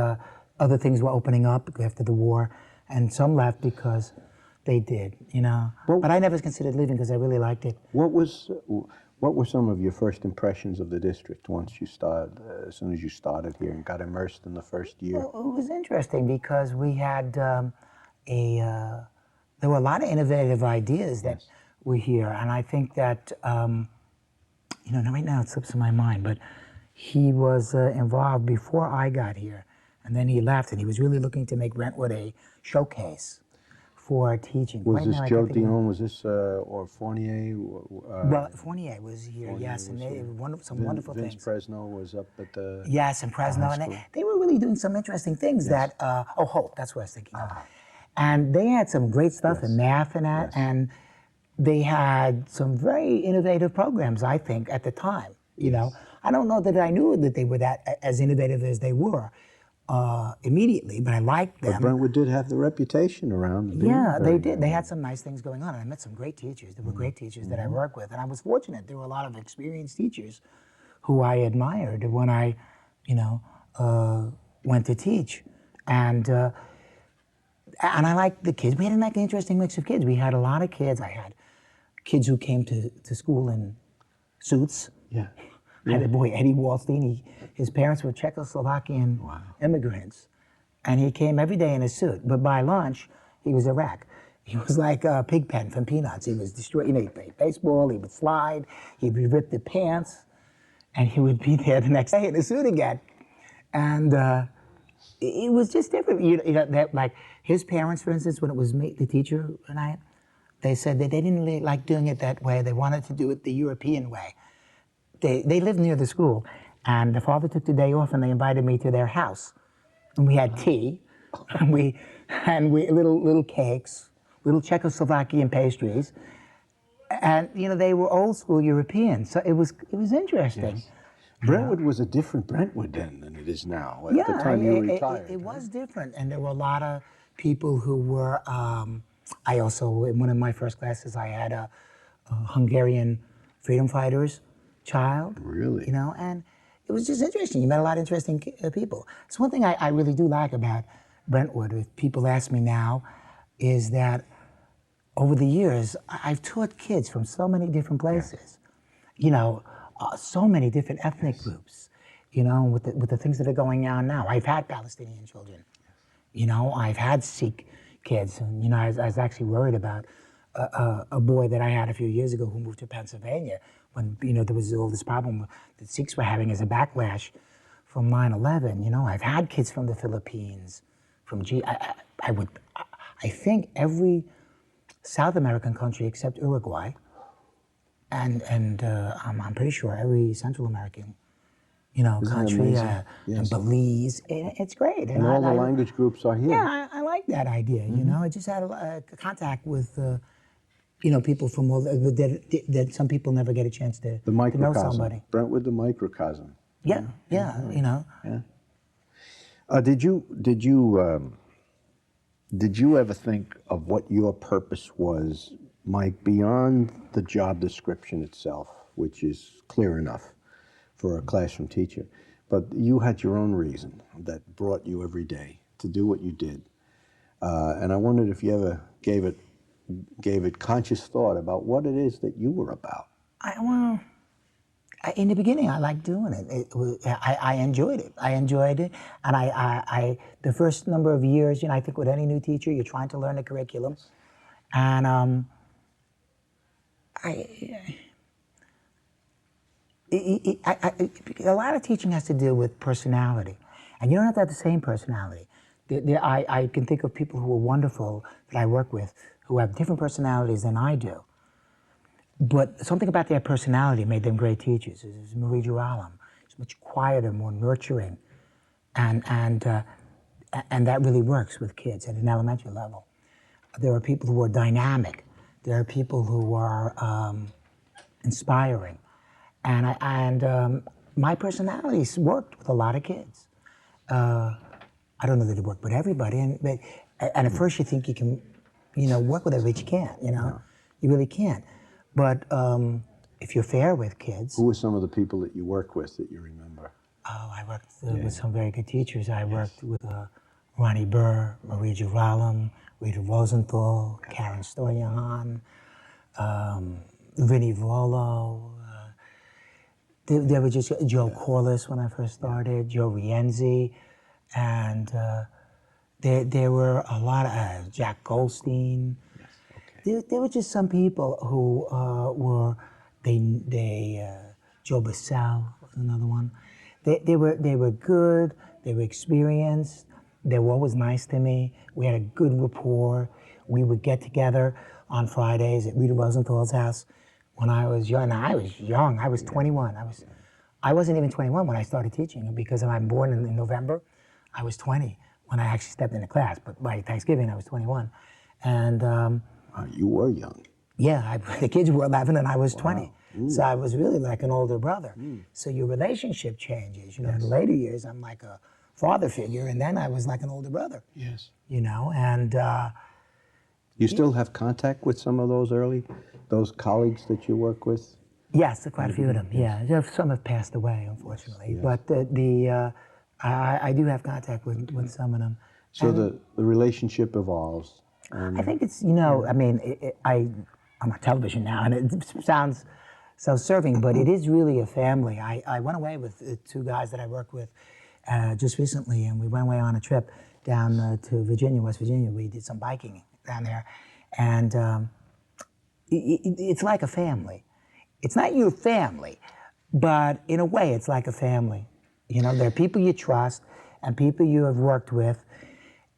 other things were opening up after the war, and some left because they did, you know. Well- But I never considered leaving because I really liked it. What were some of your first impressions of the district once you started, as soon as you started here and got immersed in the first year? Well, it was interesting because we had there were a lot of innovative ideas that were here, and I think that you know, right now it slips in my mind, but he was involved before I got here, and then he left, and he was really looking to make Brentwood a showcase for teaching. Was Right this now, I Joe can't think of- Dion? Was this or Fournier? Well, Fournier was here, yes, and they some wonderful Vince things. Fresno was up at the. Yes, and Fresno, and they were really doing some interesting things that, Hope, that's what I was thinking of. And they had some great stuff in math and that, and they had some very innovative programs, I think, at the time, you know. I don't know that I knew that they were that as innovative as they were immediately, but I liked them. But Brentwood did have the reputation around. Being Yeah, they very did. They had innovative. some nice things going on, and I met some great teachers. There were great teachers that I worked with, and I was fortunate. There were a lot of experienced teachers who I admired when I, you know, went to teach, and I liked the kids. We had an interesting mix of kids. We had a lot of kids. I had kids who came to school in suits. Yeah. I had a boy, Eddie Wallstein. His parents were Czechoslovakian immigrants. And he came every day in a suit. But by lunch, he was a wreck. He was like Pigpen from Peanuts. He was destroyed. You know, he played baseball, he would slide, he'd rip the pants, and he would be there the next day in a suit again. And it was just different. You know, that, like his parents, for instance, when it was me, the teacher and I, they said that they didn't really like doing it that way. They wanted to do it the European way. They lived near the school, and the father took the day off, and they invited me to their house, and we had tea, and we little cakes, little Czechoslovakian pastries, and you know they were old school Europeans, so it was interesting. Brentwood was a different Brentwood then than it is now. At the time you retired. It was different, and there were a lot of people who were. I also, in one of my first classes, I had a Hungarian freedom fighters child. Really? You know, and it was just interesting. You met a lot of interesting people. It's one thing I really do like about Brentwood. If people ask me now, is that over the years I've taught kids from so many different places. You know, so many different ethnic groups. You know, with the things that are going on now. I've had Palestinian children. You know, I've had Sikh kids, and you know, I was actually worried about a boy that I had a few years ago who moved to Pennsylvania when, you know, there was all this problem that Sikhs were having as a backlash from 9/11. You know, I've had kids from the Philippines, from I think every South American country except Uruguay, and I'm pretty sure every Central American, you know, Isn't that country, amazing? and Yes. Belize. It's great. And all the language groups are here. Yeah, I like that idea. You know, I just had contact with, you know, people from all that some people never get a chance to The know microcosm. somebody. Brentwood, the microcosm. Yeah, you know. Yeah. Did you ever think of what your purpose was, Mike, beyond the job description itself, which is clear enough for a classroom teacher, but you had your own reason that brought you every day to do what you did, and I wondered if you ever gave it conscious thought about what it is that you were about. In the beginning, I liked doing it. I enjoyed it. I enjoyed it, and I the first number of years, you know, I think with any new teacher, you're trying to learn the curriculum, and a lot of teaching has to do with personality, and you don't have to have the same personality. I can think of people who are wonderful that I work with who have different personalities than I do. But something about their personality made them great teachers. There's Marie Joralam. She's much quieter, more nurturing, and that really works with kids at an elementary level. There are people who are dynamic. There are people who are inspiring. And my personality's worked with a lot of kids. I don't know that it worked with everybody, and at first you think you can, work with everybody, but you can't. You really can't. But if you're fair with kids, Who were some of the people that you work with that you remember? I worked with some very good teachers. I worked with Ronnie Burr, Marie Juralam, Rita Rosenthal, Karen Stoyan, Vinnie Volo. There were just Joe Corliss when I first started, Joe Rienzi, and there were a lot of Jack Goldstein. Yes. Okay. There were just some people who Joe Bassell was another one. They were good. They were experienced. They were always nice to me. We had a good rapport. We would get together on Fridays at Rita Rosenthal's house when I was young. And I was young. I was 21. I wasn't even 21 when I started teaching because I'm born in November. I was 20 when I actually stepped into class. But by Thanksgiving, I was 21. And You were young. yeah, the kids were 11 and I was 20. So I was really like an older brother. So your relationship changes. In the later years, I'm like a father figure, and then I was like an older brother. Yes. And You still have contact with some of those colleagues that you work with? yes, quite a few of them. Yeah, some have passed away, unfortunately. Yes. But I do have contact with some of them. So the relationship evolves. I think it's, I mean, I'm on television now, and it sounds self-serving, but it is really a family. I went away with two guys that I worked with just recently, and we went away on a trip down to Virginia, West Virginia. We did some biking down there, and it's like a family. It's not your family, but in a way, it's like a family. There are people you trust and people you have worked with,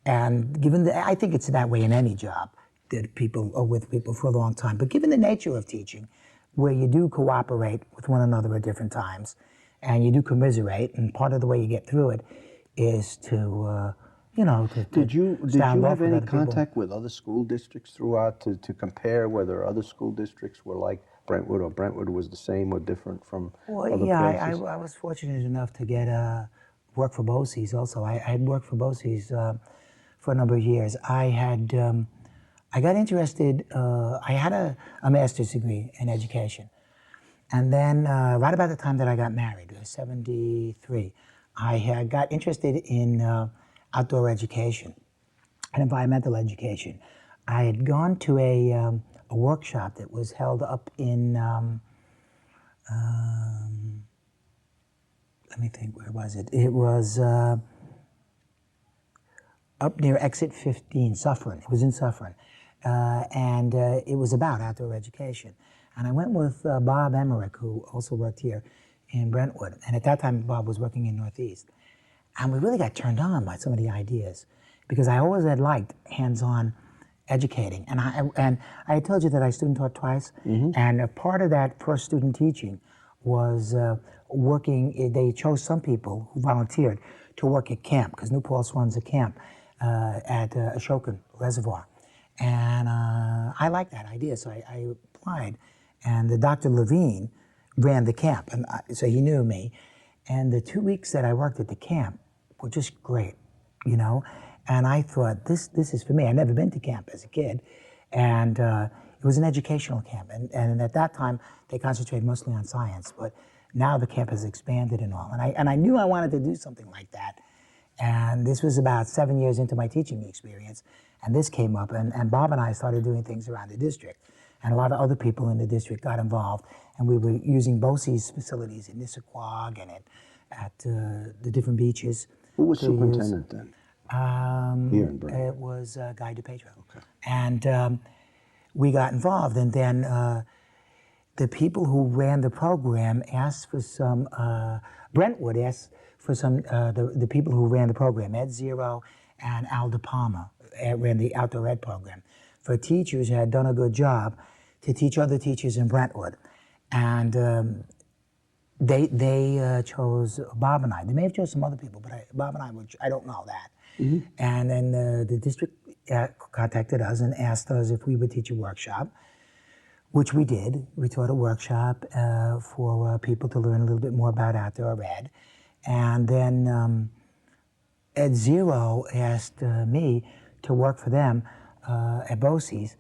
and I think it's that way in any job, that people are with people for a long time. But given the nature of teaching, where you do cooperate with one another at different times, and you do commiserate, and part of the way you get through it is to Did you stand off have with any other people. contact with other school districts throughout to compare whether other school districts were like Brentwood or Brentwood was the same or different from Well, other yeah, places? I was fortunate enough to get work for BOCES also. I had worked for BOCES for a number of years. I got interested, I had a master's degree in education. And then right about the time that I got married, it was 73, I had got interested in outdoor education and environmental education. I had gone to a workshop that was held up in, let me think, where was it? It was up near exit 15, Suffern. It was in Suffern. And it was about outdoor education. And I went with Bob Emmerich, who also worked here in Brentwood. And at that time, Bob was working in Northeast. And we really got turned on by some of the ideas because I always had liked hands-on educating. And I had told you that I student taught twice. And a part of that first student teaching was working, they chose some people who volunteered to work at camp, because New Paltz runs a camp at Ashokan Reservoir. And I liked that idea, so I applied. And the Dr. Levine ran the camp, and so he knew me. And the 2 weeks that I worked at the camp were just great, And I thought, this is for me. I'd never been to camp as a kid. And it was an educational camp. And at that time, they concentrated mostly on science. But now the camp has expanded and all. And I knew I wanted to do something like that. And this was about 7 years into my teaching experience. And this came up. And Bob and I started doing things around the district. And a lot of other people in the district got involved. And we were using BOCES facilities in Nissaquag and at the different beaches. Who was superintendent then? Here in Brentwood. It was Guy DePetro. Okay. And we got involved. And then the people who ran the program asked for some, Brentwood asked for some, the people who ran the program, Ed Zero and Al De Palma, ran the outdoor ed program, for teachers who had done a good job to teach other teachers in Brentwood. And they chose Bob and I. They may have chosen some other people, but Bob and I, I don't know that. And then the district contacted us and asked us if we would teach a workshop, which we did. We taught a workshop for people to learn a little bit more about outdoor ed. And then Ed Zero asked me to work for them at BOCES,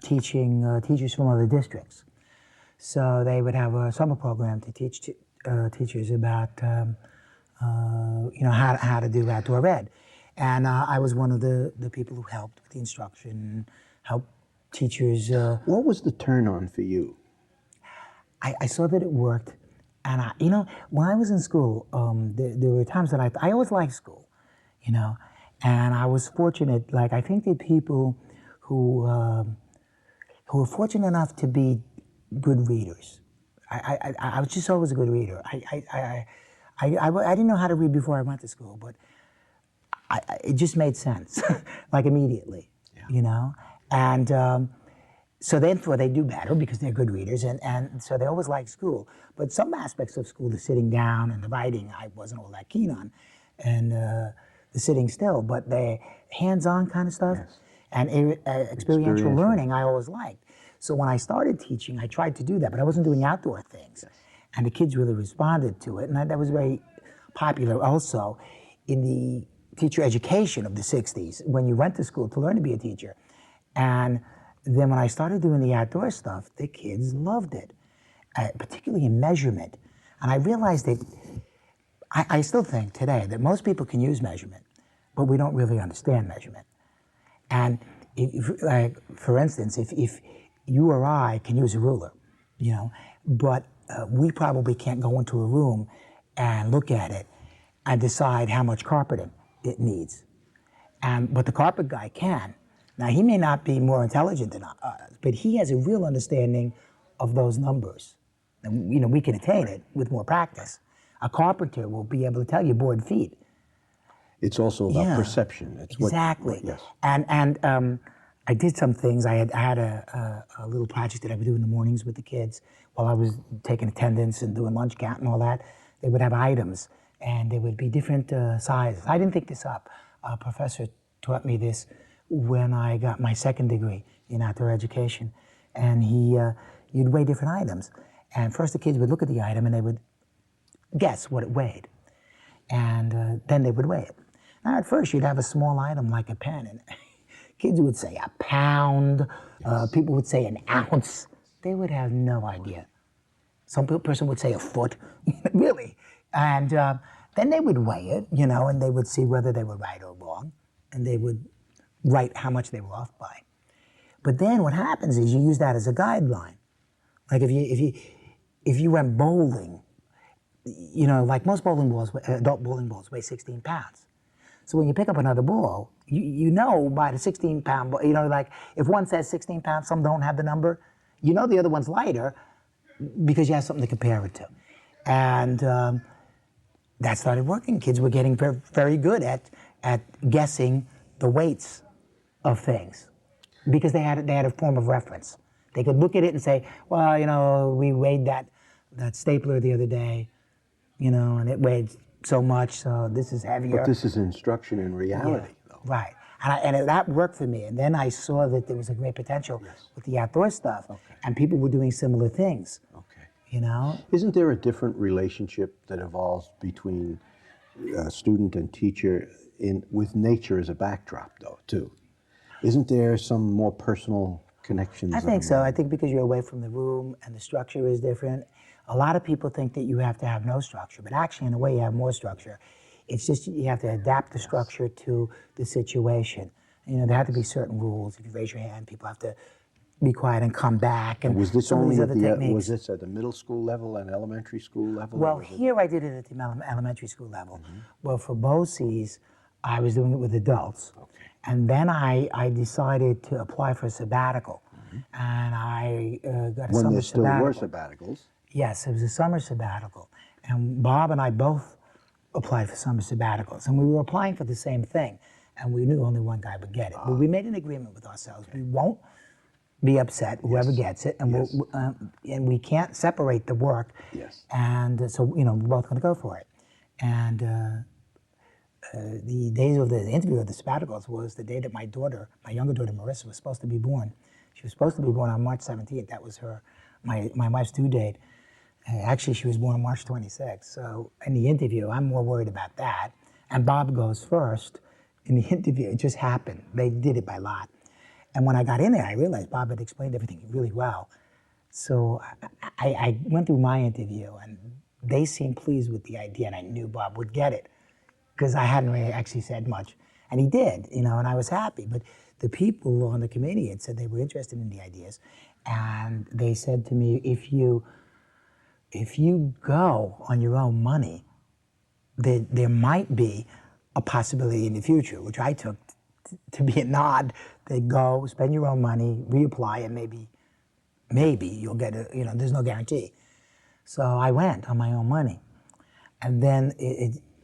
teaching teachers from other districts. So they would have a summer program to teach teachers about how to do outdoor ed. And I was one of the people who helped with the instruction, helped teachers. What was the turn on for you? I saw that it worked. And when I was in school, there were times that I always liked school, and I was fortunate. Like, I think that people who were fortunate enough to be good readers. I was just always a good reader. I didn't know how to read before I went to school, but it just made sense, like immediately, And so therefore they do better because they're good readers, and so they always like school. But some aspects of school, the sitting down and the writing, I wasn't all that keen on, and the sitting still. But the hands-on kind of stuff and experiential learning, I always liked. So when I started teaching, I tried to do that, but I wasn't doing outdoor things. And the kids really responded to it, and that was very popular also in the teacher education of the 60s, when you went to school to learn to be a teacher. And then when I started doing the outdoor stuff, the kids loved it, particularly in measurement. And I realized that I still think today that most people can use measurement, but we don't really understand measurement. And for instance, if you or I can use a ruler, but we probably can't go into a room and look at it and decide how much carpeting it needs. But the carpet guy can. Now, he may not be more intelligent than us, but he has a real understanding of those numbers. And, we can attain it with more practice. A carpenter will be able to tell you board feet. It's also about perception. It's exactly. Yes. And I did some things. I had a little project that I would do in the mornings with the kids while I was taking attendance and doing lunch count and all that. They would have items, and they would be different sizes. I didn't think this up. A professor taught me this when I got my second degree in outdoor education, and you'd weigh different items. And first the kids would look at the item and they would guess what it weighed, and then they would weigh it. Now at first you'd have a small item like a pen, and kids would say a pound, people would say an ounce. They would have no idea. Some person would say a foot, really. And then they would weigh it, and they would see whether they were right or wrong, and they would write how much they were off by. But then what happens is you use that as a guideline. Like if you went bowling, like most bowling balls, adult bowling balls weigh 16 pounds. So when you pick up another ball, you know by the 16-pound ball, like if one says 16 pounds, some don't have the number, the other one's lighter because you have something to compare it to. And that started working. Kids were getting very, very good at guessing the weights of things because they had a form of reference. They could look at it and say, well, we weighed that stapler the other day, and it weighed so much, so this is heavier. But this is instruction in reality, though. Right. And that worked for me. And then I saw that there was a great potential with the outdoor stuff, and people were doing similar things. Okay. Isn't there a different relationship that evolves between student and teacher with nature as a backdrop, though, too? Isn't there some more personal connections? I think so. I think because you're away from the room and the structure is different. A lot of people think that you have to have no structure, but actually, in a way, you have more structure. It's just you have to adapt the structure to the situation. There have to be certain rules. If you raise your hand, people have to be quiet and come back. And was this some of only these at other techniques. Was this at the middle school level and elementary school level? Well, here I did it at the elementary school level. Well, for BOCES, I was doing it with adults. And then I decided to apply for a sabbatical. And I got a when summer there still sabbatical. were sabbaticals. Yes, it was a summer sabbatical. And Bob and I both applied for summer sabbaticals. And we were applying for the same thing. And we knew only one guy would get it. But we made an agreement with ourselves. We won't be upset, whoever gets it. And, and we can't separate the work. Yes. And so, we're both going to go for it. And the days of the interview of the sabbaticals was the day that my daughter, my younger daughter Marissa, was supposed to be born. She was supposed to be born on March 17th. That was my wife's due date. Actually, she was born March 26th. So in the interview, I'm more worried about that. And Bob goes first in the interview. It just happened. They did it by lot. And when I got in there, I realized Bob had explained everything really well. So I went through my interview, and they seemed pleased with the idea, and I knew Bob would get it because I hadn't really actually said much. And he did, and I was happy. But the people on the committee had said they were interested in the ideas, and they said to me, if you go on your own money, there might be a possibility in the future, which I took to be a nod. They go, spend your own money, reapply, and maybe you'll get there's no guarantee. So I went on my own money. And then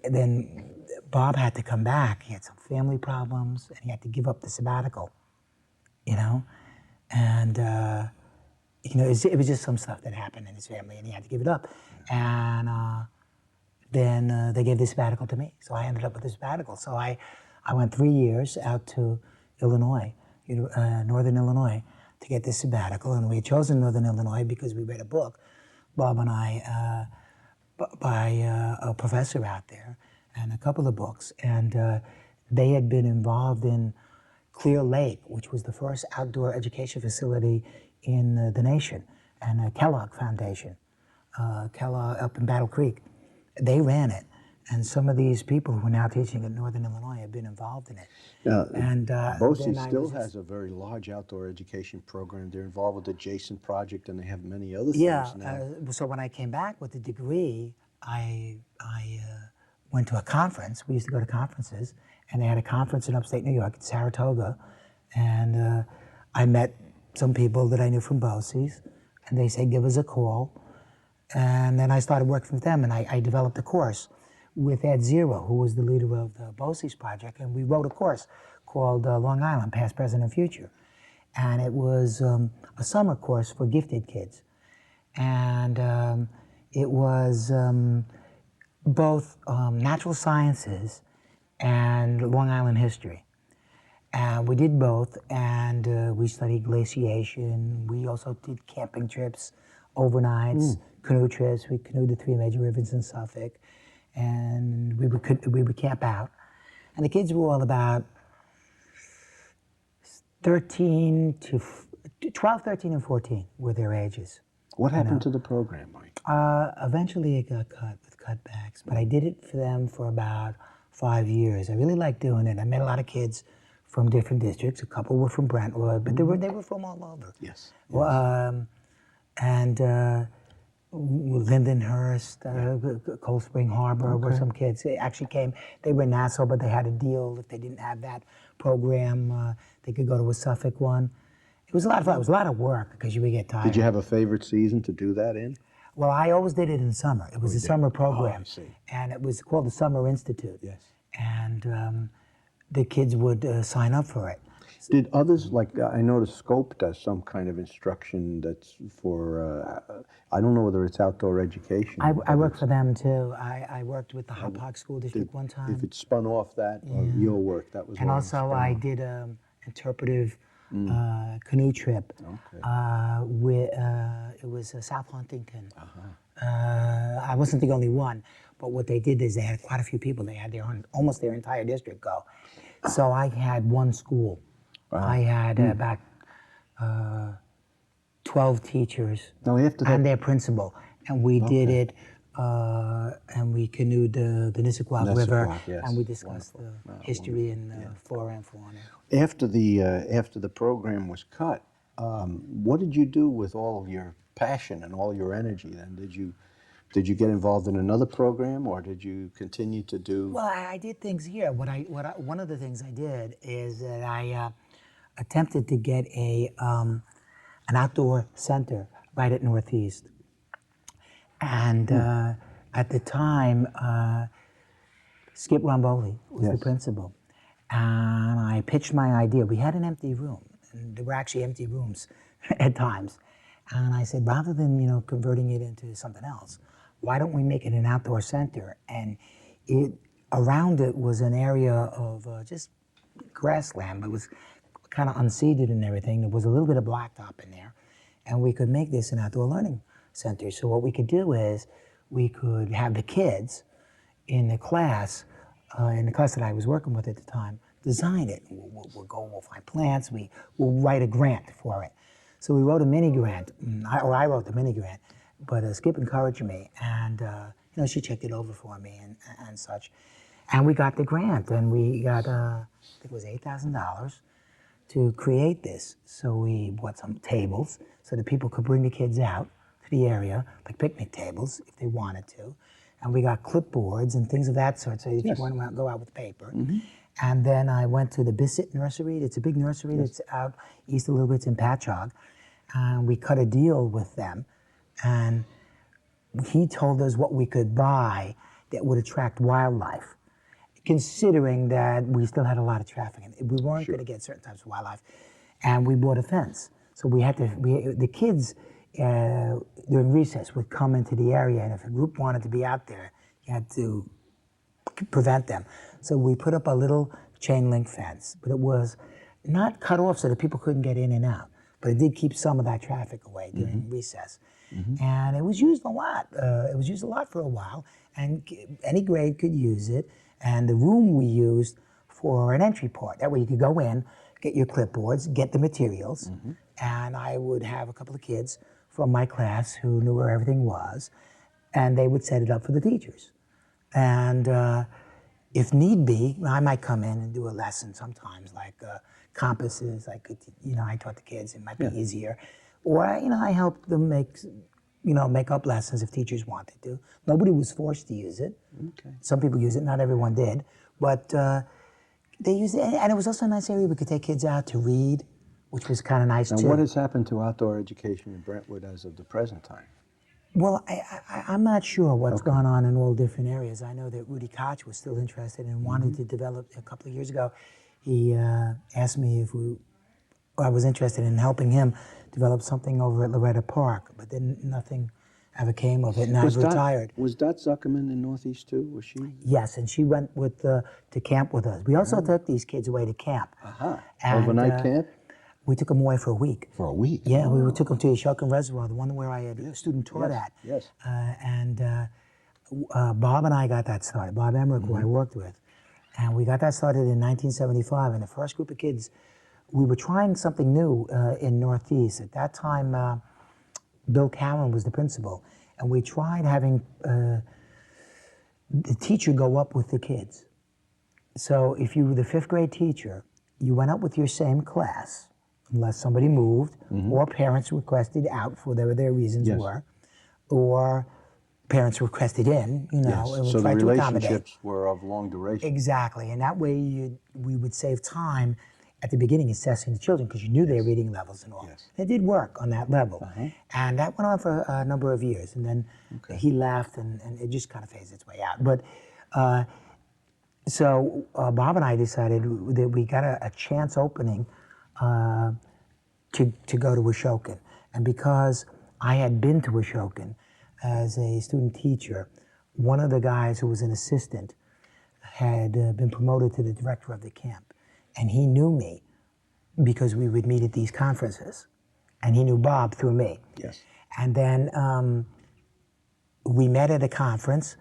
then Bob had to come back. He had some family problems, and he had to give up the sabbatical, And, it was just some stuff that happened in his family, and he had to give it up. And then they gave the sabbatical to me. So I ended up with the sabbatical. So I went 3 years out to Illinois, Northern Illinois, to get this sabbatical. And we had chosen Northern Illinois because we read a book, Bob and I, by a professor out there, and a couple of books. And they had been involved in Clear Lake, which was the first outdoor education facility in the nation, and Kellogg Foundation, Kellogg up in Battle Creek. They ran it. And some of these people who are now teaching at Northern Illinois have been involved in it. BOCES still has a very large outdoor education program. They're involved with the Jason Project, and they have many other things now. So when I came back with the degree, I went to a conference. We used to go to conferences, and they had a conference in upstate New York, in Saratoga, and I met some people that I knew from BOCES, and they said, give us a call. And then I started working with them, and I developed a course with Ed Zero, who was the leader of the BOCES project, and we wrote a course called Long Island, Past, Present, and Future. And it was a summer course for gifted kids. And it was both natural sciences and Long Island history. And we did both, and we studied glaciation. We also did camping trips, overnights, canoe trips. We canoed the 3 major rivers in Suffolk, and we would camp out. And the kids were all about 12, 13, and 14 were their ages. What happened to the program, Mike? Eventually it got cut with cutbacks, but I did it for them for about 5 years. I really liked doing it. I met a lot of kids from different districts. A couple were from Brentwood, but they were from all over. Yes. And Lindenhurst, Cold Spring Harbor, were some kids. They actually came. They were in Nassau, but they had a deal. If they didn't have that program, they could go to a Suffolk one. It was a lot of fun. It was a lot of work because you would get tired. Did you have a favorite season to do that in? Well, I always did it in summer. It was a summer program. Oh, I see. And it was called the Summer Institute. Yes. And the kids would sign up for it. Did others, like I noticed Scope does some kind of instruction that's for, I don't know whether it's outdoor education. I worked for them too. I worked with the Hop Park School District one time. If it spun off that, or your work, that was And what also I did interpretive canoe trip. With, it was South Huntington. I wasn't the only one, but what they did is they had quite a few people. They had almost their entire district go. So I had one school. Wow. I had about 12 teachers and their principal, and we did it, and we canoed the Nissequock River, and we discussed the history and flora and fauna. After the program was cut, what did you do with all of your passion and all your energy then? Did you get involved in another program, or did you continue to do? Well, I did things here. One of the things I did is that I attempted to get an outdoor center right at Northeast. And at the time, Skip Romboli was the principal. And I pitched my idea. We had an empty room, and there were actually empty rooms at times. And I said, rather than converting it into something else, why don't we make it an outdoor center? And around it was an area of just grassland, but it was kind of unseeded and everything. There was a little bit of blacktop in there, and we could make this an outdoor learning center. So what we could do is we could have the kids in the class that I was working with at the time, design it. We'll find plants, we'll write a grant for it. So we wrote a mini grant, I wrote the mini grant, but Skip encouraged me, and she checked it over for me and such. And we got the grant, and we got, I think it was $8,000 to create this. So we bought some tables so that people could bring the kids out to the area, like picnic tables, if they wanted to. And we got clipboards and things of that sort, so that you wouldn't go out with paper. And then I went to the Bissett Nursery. It's a big nursery that's out east a little bit. It's in Patchogue. And we cut a deal with them. And he told us what we could buy that would attract wildlife, considering that we still had a lot of traffic. And we weren't going to get certain types of wildlife. And we bought a fence. So we had to, the kids during recess would come into the area, and if a group wanted to be out there, you had to prevent them. So we put up a little chain link fence, but it was not cut off so that people couldn't get in and out, but it did keep some of that traffic away during recess. And it was used a lot. It was used a lot for a while, and any grade could use it. And the room we used for an entry port. That way you could go in, get your clipboards, get the materials, and I would have a couple of kids from my class who knew where everything was, and they would set it up for the teachers. And if need be, I might come in and do a lesson sometimes, like compasses. I taught the kids, it might be easier. Or, I helped them make up lessons if teachers wanted to. Nobody was forced to use it. Some people use it, not everyone did. But they used it, and it was also a nice area we could take kids out to read, which was kind of nice too. Now, what has happened to outdoor education in Brentwood as of the present time? Well, I'm not sure what's gone on in all different areas. I know that Rudy Koch was still interested and wanted to develop. A couple of years ago, he asked me if I was interested in helping him develop something over at Loretta Park, but then nothing ever came of it, and I've retired. Was Dot Zuckerman in Northeast too? Was she? Yes, and she went to camp with us. We also took these kids away to camp. And, overnight camp? We took them away for a week. For a week? Yeah, we took them to Ashokan Reservoir, the one where I had a student taught at. Yes. Bob and I got that started, Bob Emmerich, who I worked with. And we got that started in 1975, and the first group of kids, we were trying something new in Northeast. At that time, Bill Cowan was the principal, and we tried having the teacher go up with the kids. So if you were the 5th grade teacher, you went up with your same class, unless somebody moved, or parents requested out for whatever their reasons were, or parents requested in, So the relationships were of long duration. Exactly, and that way we would save time at the beginning assessing the children, because you knew their reading levels and all. It did work on that level. And that went on for a number of years, and then he left, and it just kind of phased its way out. But so Bob and I decided that we got a chance opening to go to Ashokan. And because I had been to Ashokan as a student teacher, one of the guys who was an assistant had been promoted to the director of the camp. And he knew me because we would meet at these conferences. And he knew Bob through me. Yes. And then we met at a conference,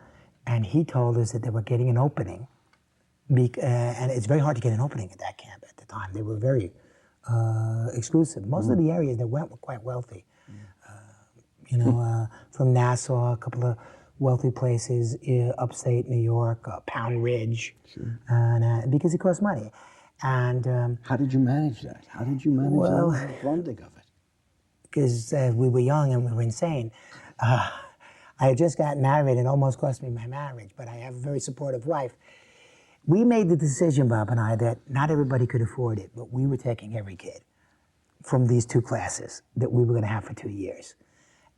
and he told us that they were getting an opening. And it's very hard to get an opening at that camp at the time. They were very exclusive. Most of the areas that went were quite wealthy. From Nassau, a couple of wealthy places, upstate New York, Pound Ridge, and because it cost money. And how did you manage that? How did you manage the funding of it? Because we were young and we were insane. I had just gotten married. It almost cost me my marriage, but I have a very supportive wife. We made the decision, Bob and I, that not everybody could afford it, but we were taking every kid from these 2 classes that we were going to have for 2 years.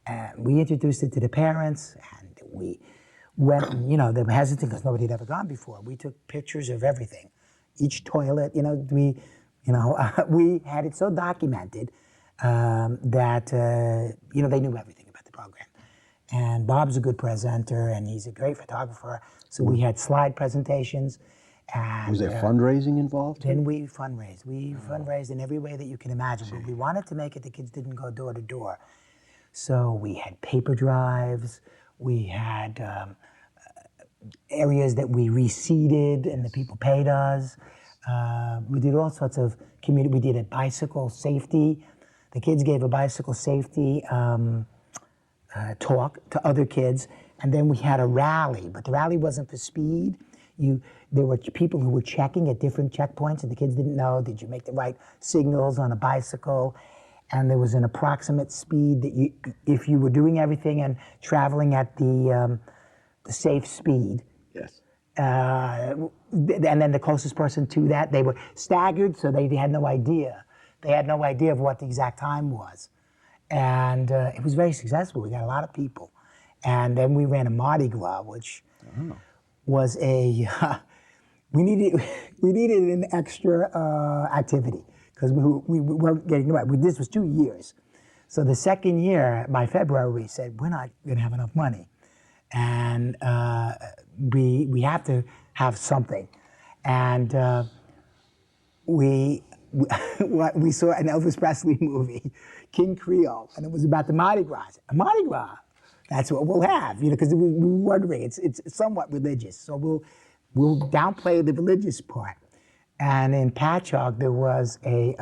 And we introduced it to the parents, and we went, they were hesitant because nobody had ever gone before. We took pictures of everything. Each toilet, we had it so documented that, they knew everything about the program. And Bob's a good presenter, and he's a great photographer. So we had slide presentations. And Was there fundraising involved? then we fundraised. We fundraised in every way that you can imagine. But we wanted to make it the kids didn't go door to door. So we had paper drives. We had areas that we reseeded and the people paid us. We did all sorts of community. We did a bicycle safety. The kids gave a bicycle safety talk to other kids. And then we had a rally, but the rally wasn't for speed. There were people who were checking at different checkpoints, and the kids didn't know, did you make the right signals on a bicycle? And there was an approximate speed that if you were doing everything and traveling at the safe speed. Yes. And then the closest person to that, they were staggered, so they had no idea. They had no idea of what the exact time was. And it was very successful. We got a lot of people. And then we ran a Mardi Gras, which was we needed an extra activity because we weren't getting it right. This was 2 years. So the second year, by February, we said, we're not going to have enough money. And we have to have something. And we saw an Elvis Presley movie, King Creole, and it was about the Mardi Gras. A Mardi Gras, that's what we'll have, because we were wondering, it's somewhat religious, so we'll downplay the religious part. And in Patchogue, there was a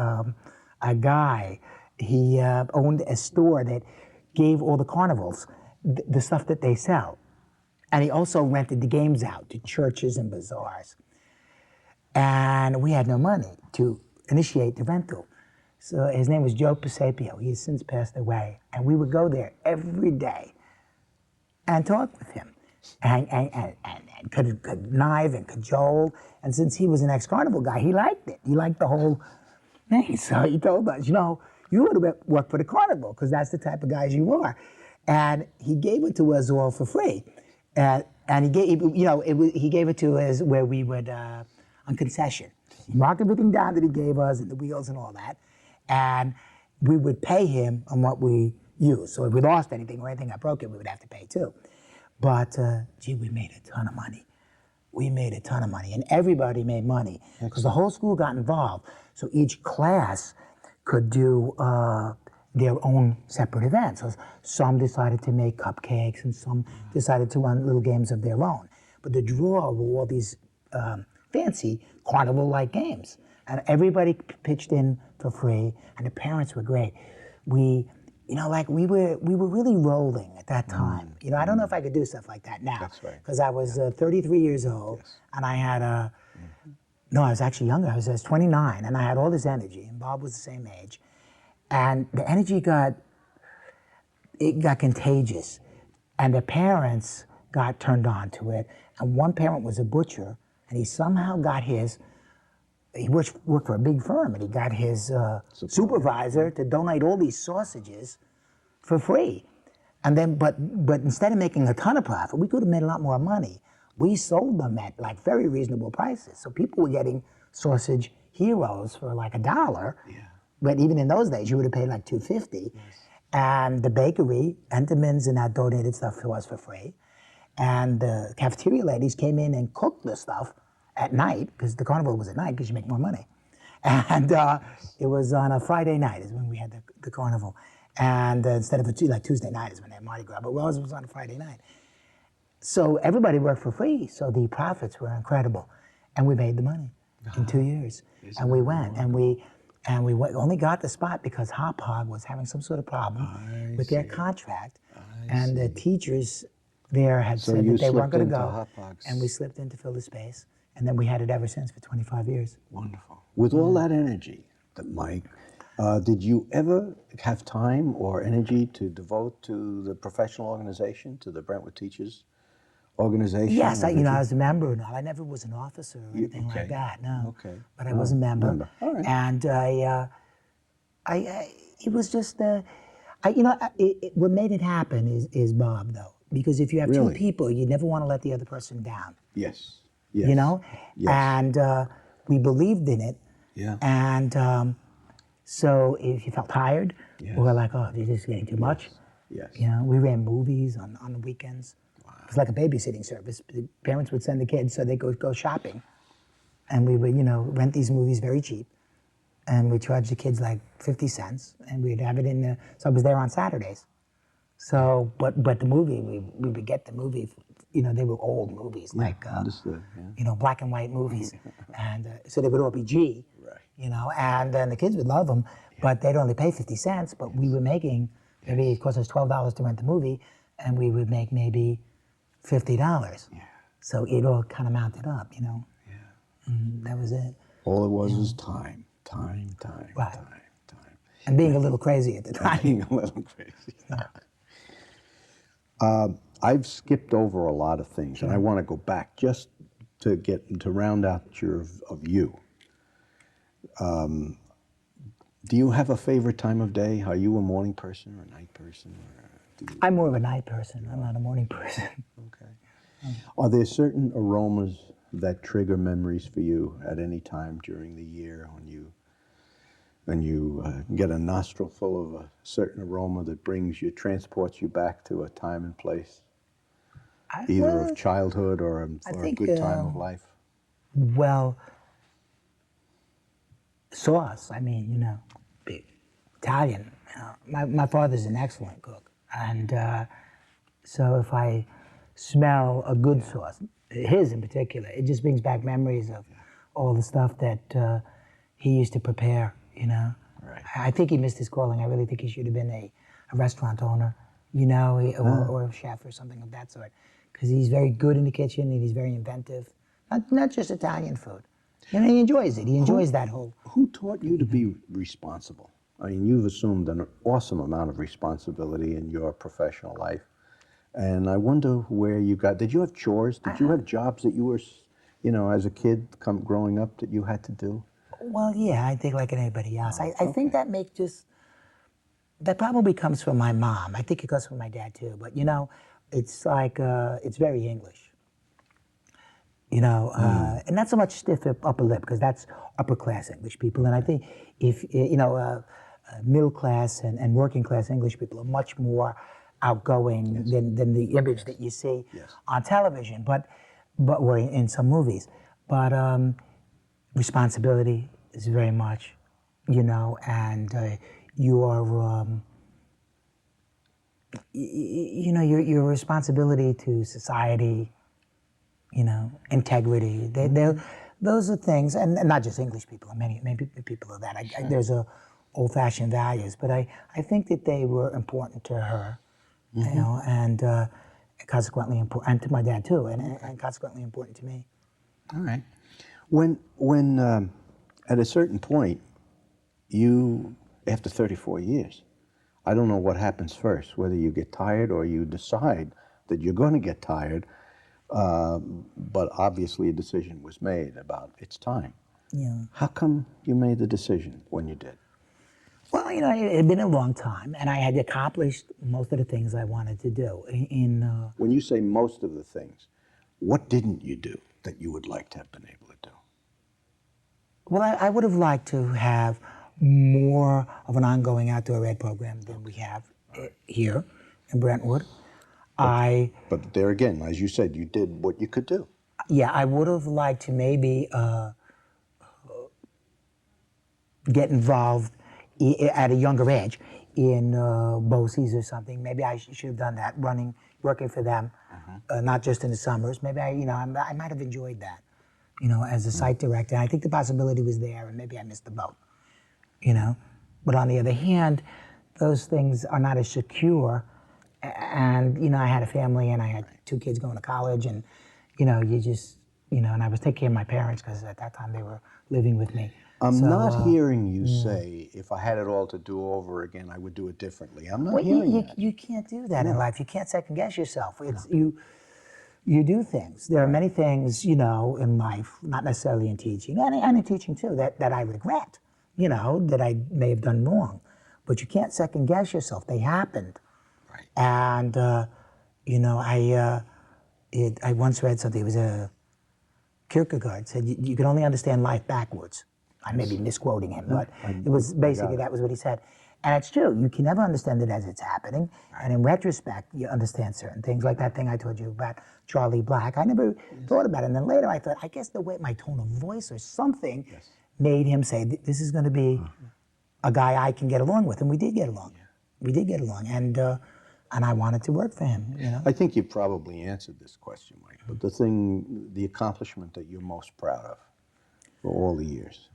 guy, he owned a store that gave all the carnivals the stuff that they sell. And he also rented the games out to churches and bazaars. And we had no money to initiate the rental. So his name was Joe Pesapio. He has since passed away. And we would go there every day and talk with him and connive and cajole. And since he was an ex-carnival guy, he liked it. He liked the whole thing. So he told us, you ought to work for the carnival because that's the type of guys you are. And he gave it to us all for free. And he gave, he gave it to us where we would, on concession. He marked everything down that he gave us and the wheels and all that. And we would pay him on what we used. So if we lost anything or anything got broken, we would have to pay too. But gee, we made a ton of money. We made a ton of money, and everybody made money because the whole school got involved. So each class could do their own separate events. So some decided to make cupcakes, and some decided to run little games of their own. But the draw were all these fancy carnival-like games, and everybody pitched in for free, and the parents were great. We were really rolling at that time. I don't know if I could do stuff like that now. That's right. Because I was 33 years old, and I had no, I was actually younger. I was 29, and I had all this energy, and Bob was the same age. And the energy got contagious, and the parents got turned on to it. And one parent was a butcher, and he somehow got he worked for a big firm, and he got his supervisor to donate all these sausages for free. And then, but instead of making a ton of profit, we could have made a lot more money. We sold them at very reasonable prices. So people were getting sausage heroes for like $1. Yeah. But even in those days, you would have paid like $2.50. Yes. And the bakery, Entenmann's, and that donated stuff to us for free. And the cafeteria ladies came in and cooked the stuff at night, because the carnival was at night, because you make more money. And it was on a Friday night is when we had the carnival. And instead of Tuesday night is when they had Mardi Gras, but ours was on a Friday night. So everybody worked for free, so the profits were incredible. And we made the money in 2 years. And we went, and we only got the spot because Hop Hog was having some sort of problem with their contract. And the teachers there had said that they weren't going to go. And we slipped in to fill the space. And then we had it ever since for 25 years. Wonderful. With all that energy, Mike, did you ever have time or energy to devote to the professional organization, to the Brentwood Teachers Organization? Yes, I was a member. No, I never was an officer or anything like that. No. Okay. But I was a member. All right. And it was just, what made it happen is Bob, though. Because if you have two people, you never want to let the other person down. Yes. Yes. Yes. And we believed in it. Yeah. And so if you felt tired, we were like, oh, this is getting too much. Yes. You know, we ran movies on the weekends. It was like a babysitting service. The parents would send the kids so they go shopping, and we would, you know, rent these movies very cheap, and we charge the kids like 50 cents, and we'd have it in the. So I was there on Saturdays. So, but the movie we would get the movie, you know, they were old movies like Understood. Yeah. you know, black and white movies, and so they would all be G, Right. you know, and then the kids would love them, but they'd only pay 50 cents. But we were making maybe it cost us $12 to rent the movie, and we would make maybe $50. Yeah. So it all kind of mounted up, you know. Yeah. And that was it. All it was time, time, Right. time. And being a little crazy at the time. Being a little crazy. I've skipped over a lot of things, and I want to go back just to round out of you. Do you have a favorite time of day? Are you a morning person or a night person? I'm more of a night person. I'm not a morning person. Okay. Are there certain aromas that trigger memories for you at any time during the year when you get a nostril full of a certain aroma that transports you back to a time and place, either of childhood or a think, good time of life? Well, sauce. I mean, you know, big Italian. You know, my father's an excellent cook, and so if I smell a good sauce, his in particular, it just brings back memories of all the stuff that he used to prepare. You know, Right. I think he missed his calling. I really think he should have been a restaurant owner, you know, or a chef or something of that sort, because he's very good in the kitchen and he's very inventive. Not just Italian food. You know, he enjoys it. He enjoys that whole. Who taught you to be responsible? I mean, you've assumed an awesome amount of responsibility in your professional life. And I wonder where you got, did you have chores? Did you have jobs that you were, you know, as a kid growing up that you had to do? Well, yeah, I think like anybody else. I think that probably comes from my mom. I think it comes from my dad too. But, you know, it's like, it's very English. You know, and not so much stiff upper lip, because that's upper class English people. And I think if, you know, middle class and working class English people are much more outgoing than the image that you see on television, or in some movies. But responsibility is very much, you know, and you know, your responsibility to society, you know, integrity. Those are things, and not just English people, many people are that. There's old-fashioned values, but I think that they were important to her, you know, and consequently important, and to my dad too, and consequently important to me. All right. When at a certain point, after 34 years, I don't know what happens first, whether you get tired or you decide that you're going to get tired, but obviously a decision was made about it's time. Yeah. How come you made the decision when you did? Well, you know, it had been a long time, and I had accomplished most of the things I wanted to do. When you say most of the things, what didn't you do that you would like to have been able to do? Well, I would have liked to have more of an ongoing outdoor ed program than we have here in Brentwood. But there again, as you said, you did what you could do. Yeah, I would have liked to maybe get involved at a younger age in BOCES or something. Maybe I should have done that, working for them, not just in the summers. Maybe I might have enjoyed that, you know, as a site director. And I think the possibility was there, and maybe I missed the boat, you know. But on the other hand, those things are not as secure. And, you know, I had a family and I had 2 kids going to college, and, you know, and I was taking care of my parents because at that time they were living with me. I'm not hearing you say, if I had it all to do over again, I would do it differently. I'm not hearing that. You can't do that in life. You can't second guess yourself. You do things. There are many things, you know, in life, not necessarily in teaching, and in teaching too, that I regret, you know, that I may have done wrong. But you can't second guess yourself. They happened. Right. And, you know, I once read something, it was a Kierkegaard said, you can only understand life backwards. I may be misquoting him, but it was basically, that was what he said. And it's true, you can never understand it as it's happening. And in retrospect, you understand certain things, like that thing I told you about Charlie Black. I never thought about it. And then later I thought, I guess the way my tone of voice or something made him say, this is going to be a guy I can get along with. And we did get along. We did get along. And I wanted to work for him, you know. I think you probably answered this question, Mike, but the accomplishment that you're most proud of for all the years.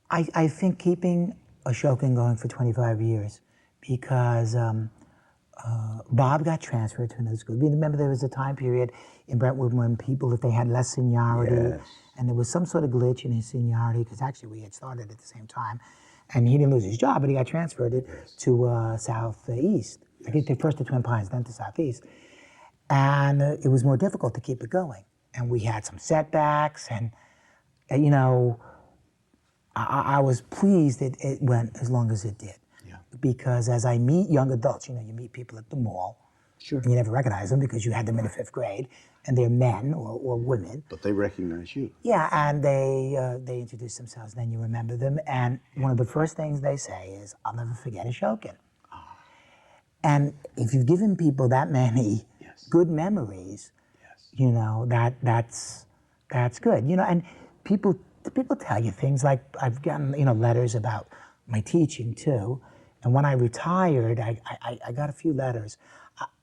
I think keeping Ashokan going for 25 years, because Bob got transferred to another school. Remember, there was a time period in Brentwood when people, if they had less seniority, and there was some sort of glitch in his seniority, because actually we had started at the same time, and he didn't lose his job, but he got transferred to Southeast. I think first to Twin Pines, then to Southeast. And it was more difficult to keep it going. And we had some setbacks, and you know, I was pleased that it went as long as it did. Yeah. Because as I meet young adults, you know, you meet people at the mall, Sure. and you never recognize them because you had them in the 5th grade, and they're men or women. But they recognize you. Yeah, and they introduce themselves, and then you remember them. And one of the first things they say is, "I'll never forget Ashokan." And if you've given people that many good memories, you know, that's good. You know, and people tell you things like, I've gotten, you know, letters about my teaching too. And when I retired, I got a few letters.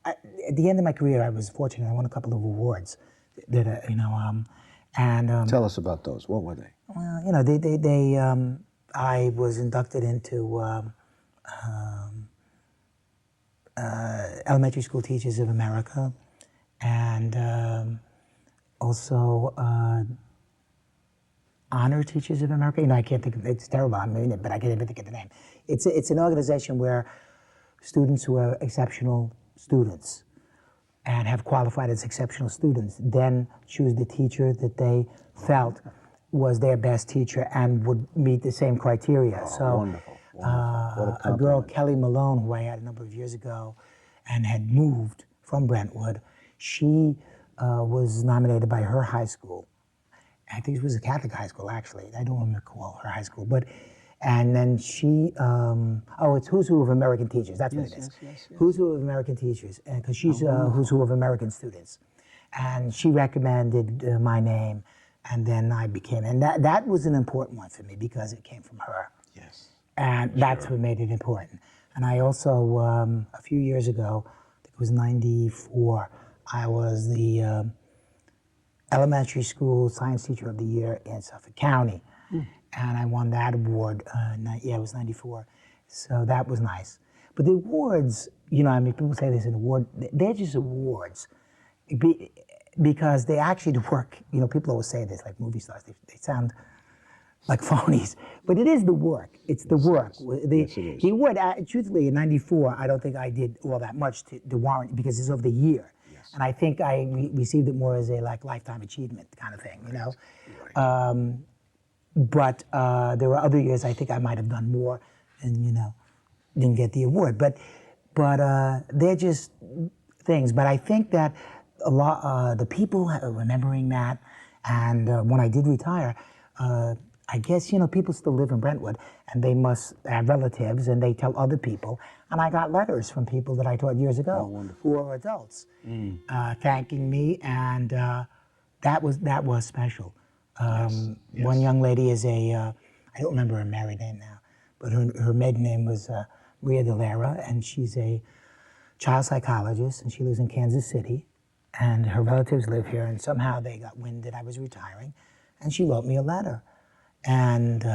At the end of my career, I was fortunate. I won a couple of awards that, you know, Tell us about those. What were they? well, you know, I was inducted into Elementary School Teachers of America, and also Honor Teachers of America. You know, I can't think of it's terrible. I mean, but I can't even think of the name. It's an organization where students who are exceptional students and have qualified as exceptional students then choose the teacher that they felt was their best teacher and would meet the same criteria. So, Wonderful. What a girl, compliment. Kelly Malone, who I had a number of years ago and had moved from Brentwood, she was nominated by her high school. I think it was a Catholic high school, actually. I don't recall her high school. And then she, it's Who's Who of American Teachers. That's what it is. Yes. Who's Who of American Teachers, because she's Who's Who of American Students. And she recommended my name, and then I became, and that was an important one for me because it came from her. Yes. And that's what made it important. And I also, a few years ago, I think it was 94, I was the Elementary School Science Teacher of the Year in Suffolk County. And I won that award, it was 94. So that was nice. But the awards, you know, I mean, people say there's an award, they're just awards. Because they actually work, you know, people always say this, like movie stars, they sound like phonies. But it is the work, it's the work. Yes, it is. The award, truthfully, in 94, I don't think I did all that much to warrant, because it's of the year. And I think I received it more as a lifetime achievement kind of thing, you know. Right. But there were other years I think I might have done more, and you know, didn't get the award. But they're just things. But I think that a lot the people are remembering that, and when I did retire, I guess, you know, people still live in Brentwood, and they must have relatives, and they tell other people. And I got letters from people that I taught years ago who are adults, thanking me, and that was special. One young lady is I don't remember her married name now, but her maiden name was Ria Delera, and she's a child psychologist, and she lives in Kansas City, and her relatives live here, and somehow they got wind that I was retiring, and she wrote me a letter. And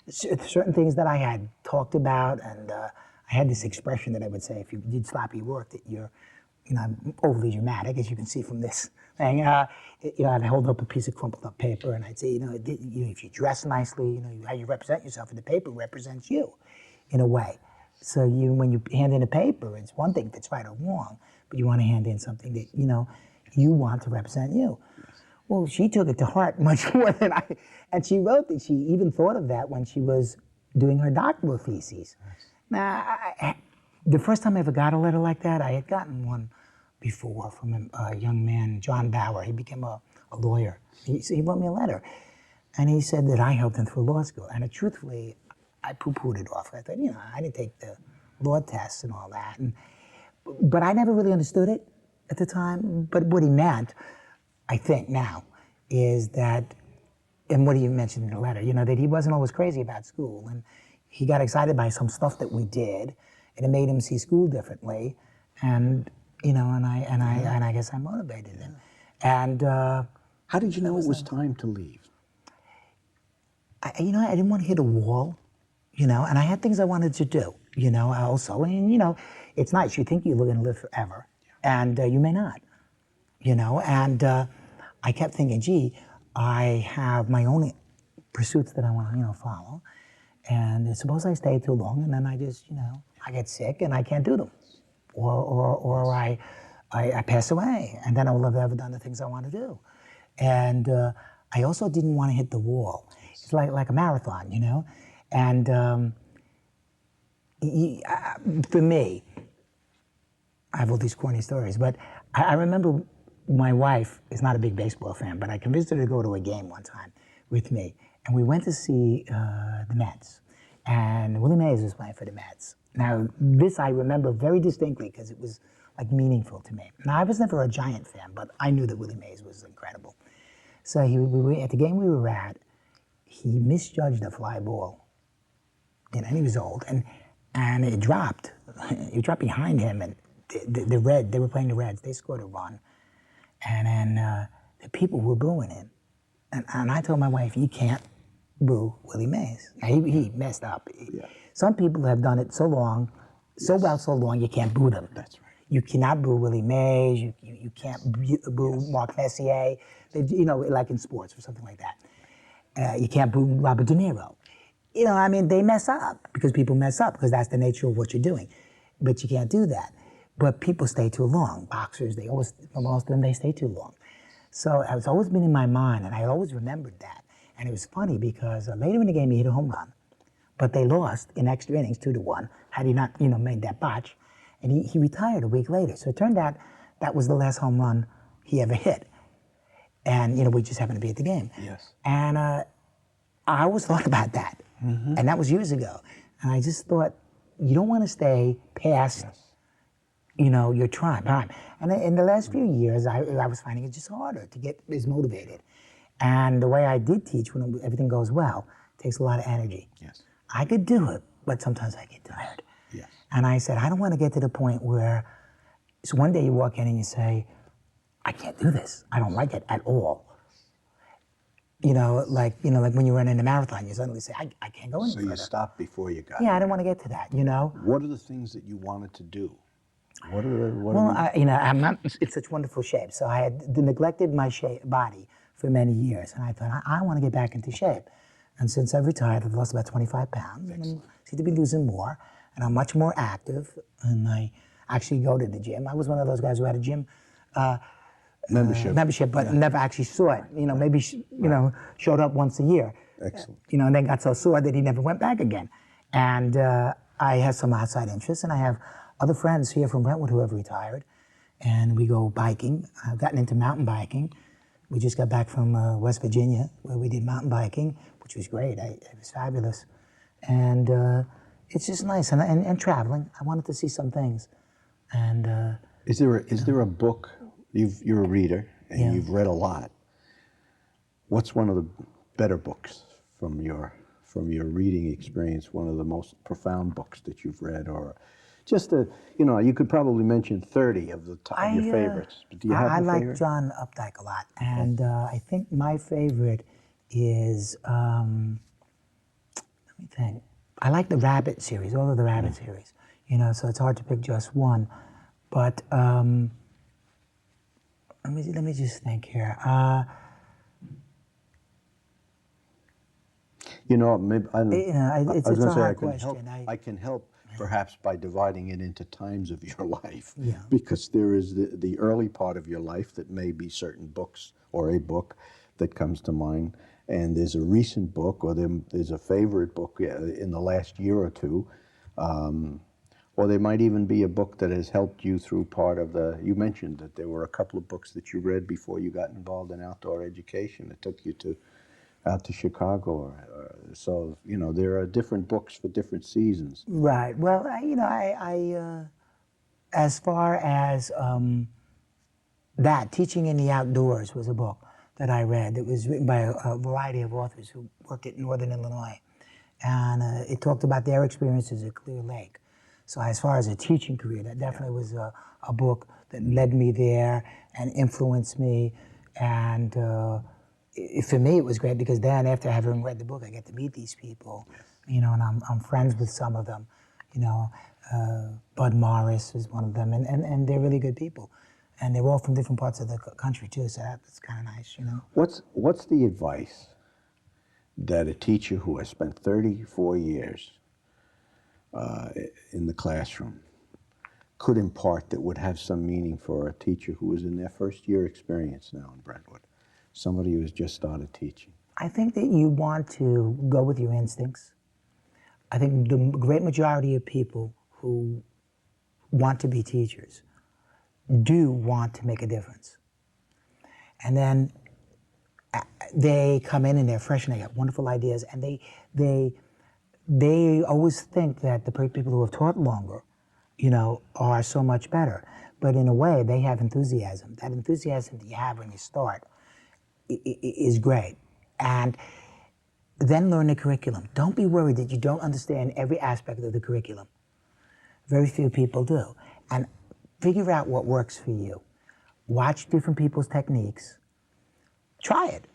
certain things that I had talked about, and I had this expression that I would say, if you did sloppy work, that you're, you know, I'm overly dramatic, as you can see from this thing. You know, I'd hold up a piece of crumpled up paper, and I'd say, you know, if you dress nicely, you know, how you represent yourself in the paper represents you, in a way. So when you hand in a paper, it's one thing if it's right or wrong, but you want to hand in something that, you know, you want to represent you. Well, she took it to heart much more than I, and she wrote that she even thought of that when she was doing her doctoral thesis. Now, the first time I ever got a letter like that, I had gotten one before from a young man, John Bauer. He became a lawyer. He wrote me a letter, and he said that I helped him through law school. And truthfully, I poo-pooed it off. I thought, I didn't take the law tests and all that. But I never really understood it at the time. But what he meant, I think now, is that, and what he mentioned in the letter, that he wasn't always crazy about school. And he got excited by some stuff that we did, and it made him see school differently. And, and I guess I motivated him. And How did you know it was time to leave? I didn't want to hit a wall, and I had things I wanted to do, also. And, it's nice. You think you're going to live forever, and you may not, And I kept thinking, gee, I have my own pursuits that I want to, follow. And suppose I stay too long, and then I just, I get sick and I can't do them. Or I pass away, and then I will have never done the things I want to do. And I also didn't want to hit the wall. It's like a marathon, And for me, I have all these corny stories, but I remember my wife is not a big baseball fan, but I convinced her to go to a game one time with me. And we went to see the Mets. And Willie Mays was playing for the Mets. Now, this I remember very distinctly because it was meaningful to me. Now, I was never a Giant fan, but I knew that Willie Mays was incredible. So at the game we were at, he misjudged a fly ball. And he was old, and it dropped. It dropped behind him, and they were playing the Reds. They scored a run, and then the people were booing him. And I told my wife, you can't boo Willie Mays. Now, he messed up. Yeah. Some people have done it so long, so long, you can't boo them. That's right. You cannot boo Willie Mays. You can't boo Mark Messier. Like in sports or something like that. You can't boo Robert De Niro. They mess up because people mess up because that's the nature of what you're doing. But you can't do that. But people stay too long. Boxers, for most of them, they stay too long. So it's always been in my mind, and I always remembered that. And it was funny because later in the game, he hit a home run. But they lost in extra innings, 2-1, had he not, made that botch. And he retired a week later. So it turned out that was the last home run he ever hit. And, we just happened to be at the game. Yes. And I always thought about that. Mm-hmm. And that was years ago. And I just thought, you don't want to stay past, your time. And in the last few years, I was finding it just harder to get as motivated. And the way I did teach, when everything goes well, takes a lot of energy. Yes. I could do it, but sometimes I get tired. Yes. And I said, I don't want to get to the point where so one day you walk in and you say, I can't do this. I don't like it at all. Like when you run in a marathon, you suddenly say, I can't go any further. So you stopped before you got I don't want to get to that, What are the things that you wanted to do? I'm not in such wonderful shape. So I had neglected my body for many years. And I thought, I want to get back into shape. And since I've retired, I've lost about 25 pounds. And I seem to be losing more. And I'm much more active. And I actually go to the gym. I was one of those guys who had a gym membership, but never actually saw it. Maybe showed up once a year. Excellent. And then got so sore that he never went back again. And I have some outside interests, and I have other friends here from Brentwood who have retired, and we go biking. I've gotten into mountain biking. We just got back from West Virginia, where we did mountain biking, which was great. It was fabulous, and it's just nice. And traveling, I wanted to see some things. And is there a book? You're a reader, and you've read a lot. What's one of the better books from your reading experience? One of the most profound books that you've read, or just you could probably mention 30 of your favorites. But do you have a favorite? I like John Updike a lot, and I think my favorite is let me think. I like the Rabbit series, all of the Rabbit series. So it's hard to pick just one, but let me just think here. Maybe it's a hard question. I can help perhaps by dividing it into times of your life. Yeah. Because there is the early part of your life that may be certain books or a book that comes to mind, and there's a recent book or there's a favorite book in the last year or two. Or there might even be a book that has helped you through part of you mentioned that there were a couple of books that you read before you got involved in outdoor education that took you to out to Chicago. So, you know, there are different books for different seasons. Right. Well, as far as that, Teaching in the Outdoors was a book that I read. It was written by a variety of authors who worked at Northern Illinois. And it talked about their experiences at Clear Lake. So as far as a teaching career, that definitely was a book that led me there and influenced me. And for me, it was great because then after having read the book, I get to meet these people, you know, and I'm friends with some of them, you know. Bud Morris is one of them, and they're really good people. And they're all from different parts of the country too, so that's kind of nice, you know. What's the advice that a teacher who has spent 34 years in the classroom could impart that would have some meaning for a teacher who is in their first year experience now in Brentwood? Somebody who has just started teaching. I think that you want to go with your instincts. I think the great majority of people who want to be teachers do want to make a difference. And then they come in and they're fresh and they got wonderful ideas, and they always think that the people who have taught longer, you know, are so much better. But in a way, they have enthusiasm. That enthusiasm that you have when you start is great. And then learn the curriculum. Don't be worried that you don't understand every aspect of the curriculum. Very few people do. And figure out what works for you. Watch different people's techniques. Try it.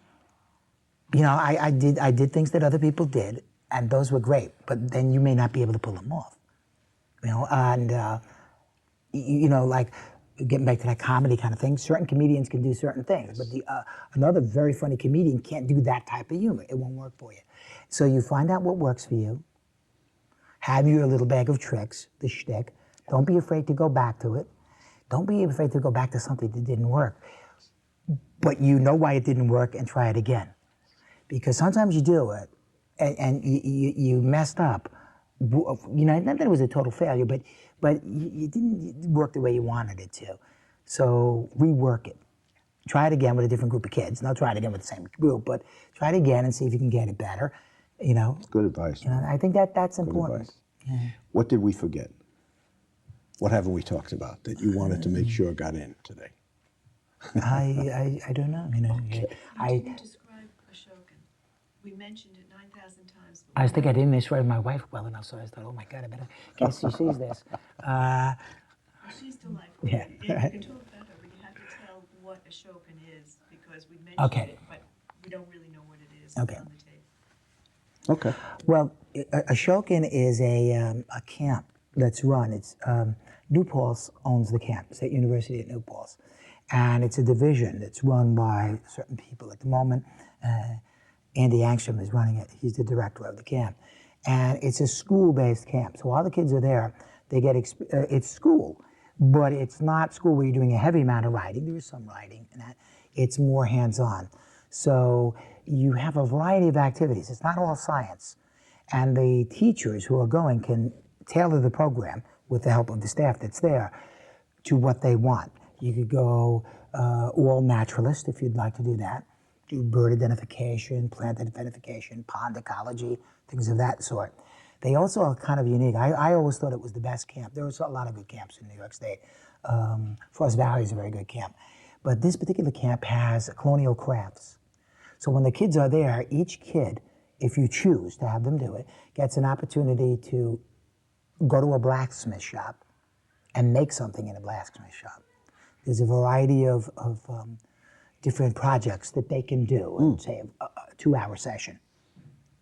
You know, I did things that other people did, and those were great, but then you may not be able to pull them off. You know, and you know, like getting back to that comedy kind of thing, certain comedians can do certain things, but another very funny comedian can't do that type of humor. It won't work for you. So you find out what works for you, have your little bag of tricks, the shtick. Don't be afraid to go back to it. Don't be afraid to go back to something that didn't work. But you know why it didn't work and try it again. Because sometimes you do it and you messed up. You know, not that it was a total failure, but you didn't work the way you wanted it to. So rework it. Try it again with a different group of kids. Not try it again with the same group, but try it again and see if you can get it better. You know. Good advice. You know, I think that's Good important. advice. Yeah. What did we forget? What haven't we talked about that you wanted to make sure got in today? I don't know. You know, You didn't describe Ashokan. We mentioned it 9,000 times. I think I didn't describe my wife well enough, so I thought, oh my God, I better, in case she sees this. She's delightful. Yeah. You can talk about her, but you have to tell what Ashokan is, because we mentioned Okay. it, but we don't really know what it is Okay. on the tape. Okay. Well, Ashokan is a camp that's run. It's New Paltz owns the camp, State University at New Paltz, and it's a division that's run by certain people. At the moment, Andy Angstrom is running it. He's the director of the camp, and it's a school-based camp. So while the kids are there, they get it's school, but it's not school where you're doing a heavy amount of writing. There is some writing, and that it's more hands-on. So you have a variety of activities. It's not all science. And the teachers who are going can tailor the program with the help of the staff that's there to what they want. You could go all naturalist if you'd like to do that. Do bird identification, plant identification, pond ecology, things of that sort. They also are kind of unique. I always thought it was the best camp. There was a lot of good camps in New York State. Frost Valley is a very good camp. But this particular camp has colonial crafts. So when the kids are there, each kid, if you choose to have them do it, gets an opportunity to go to a blacksmith shop and make something in a blacksmith shop. There's a variety of different projects that they can do in, say, a 2-hour session.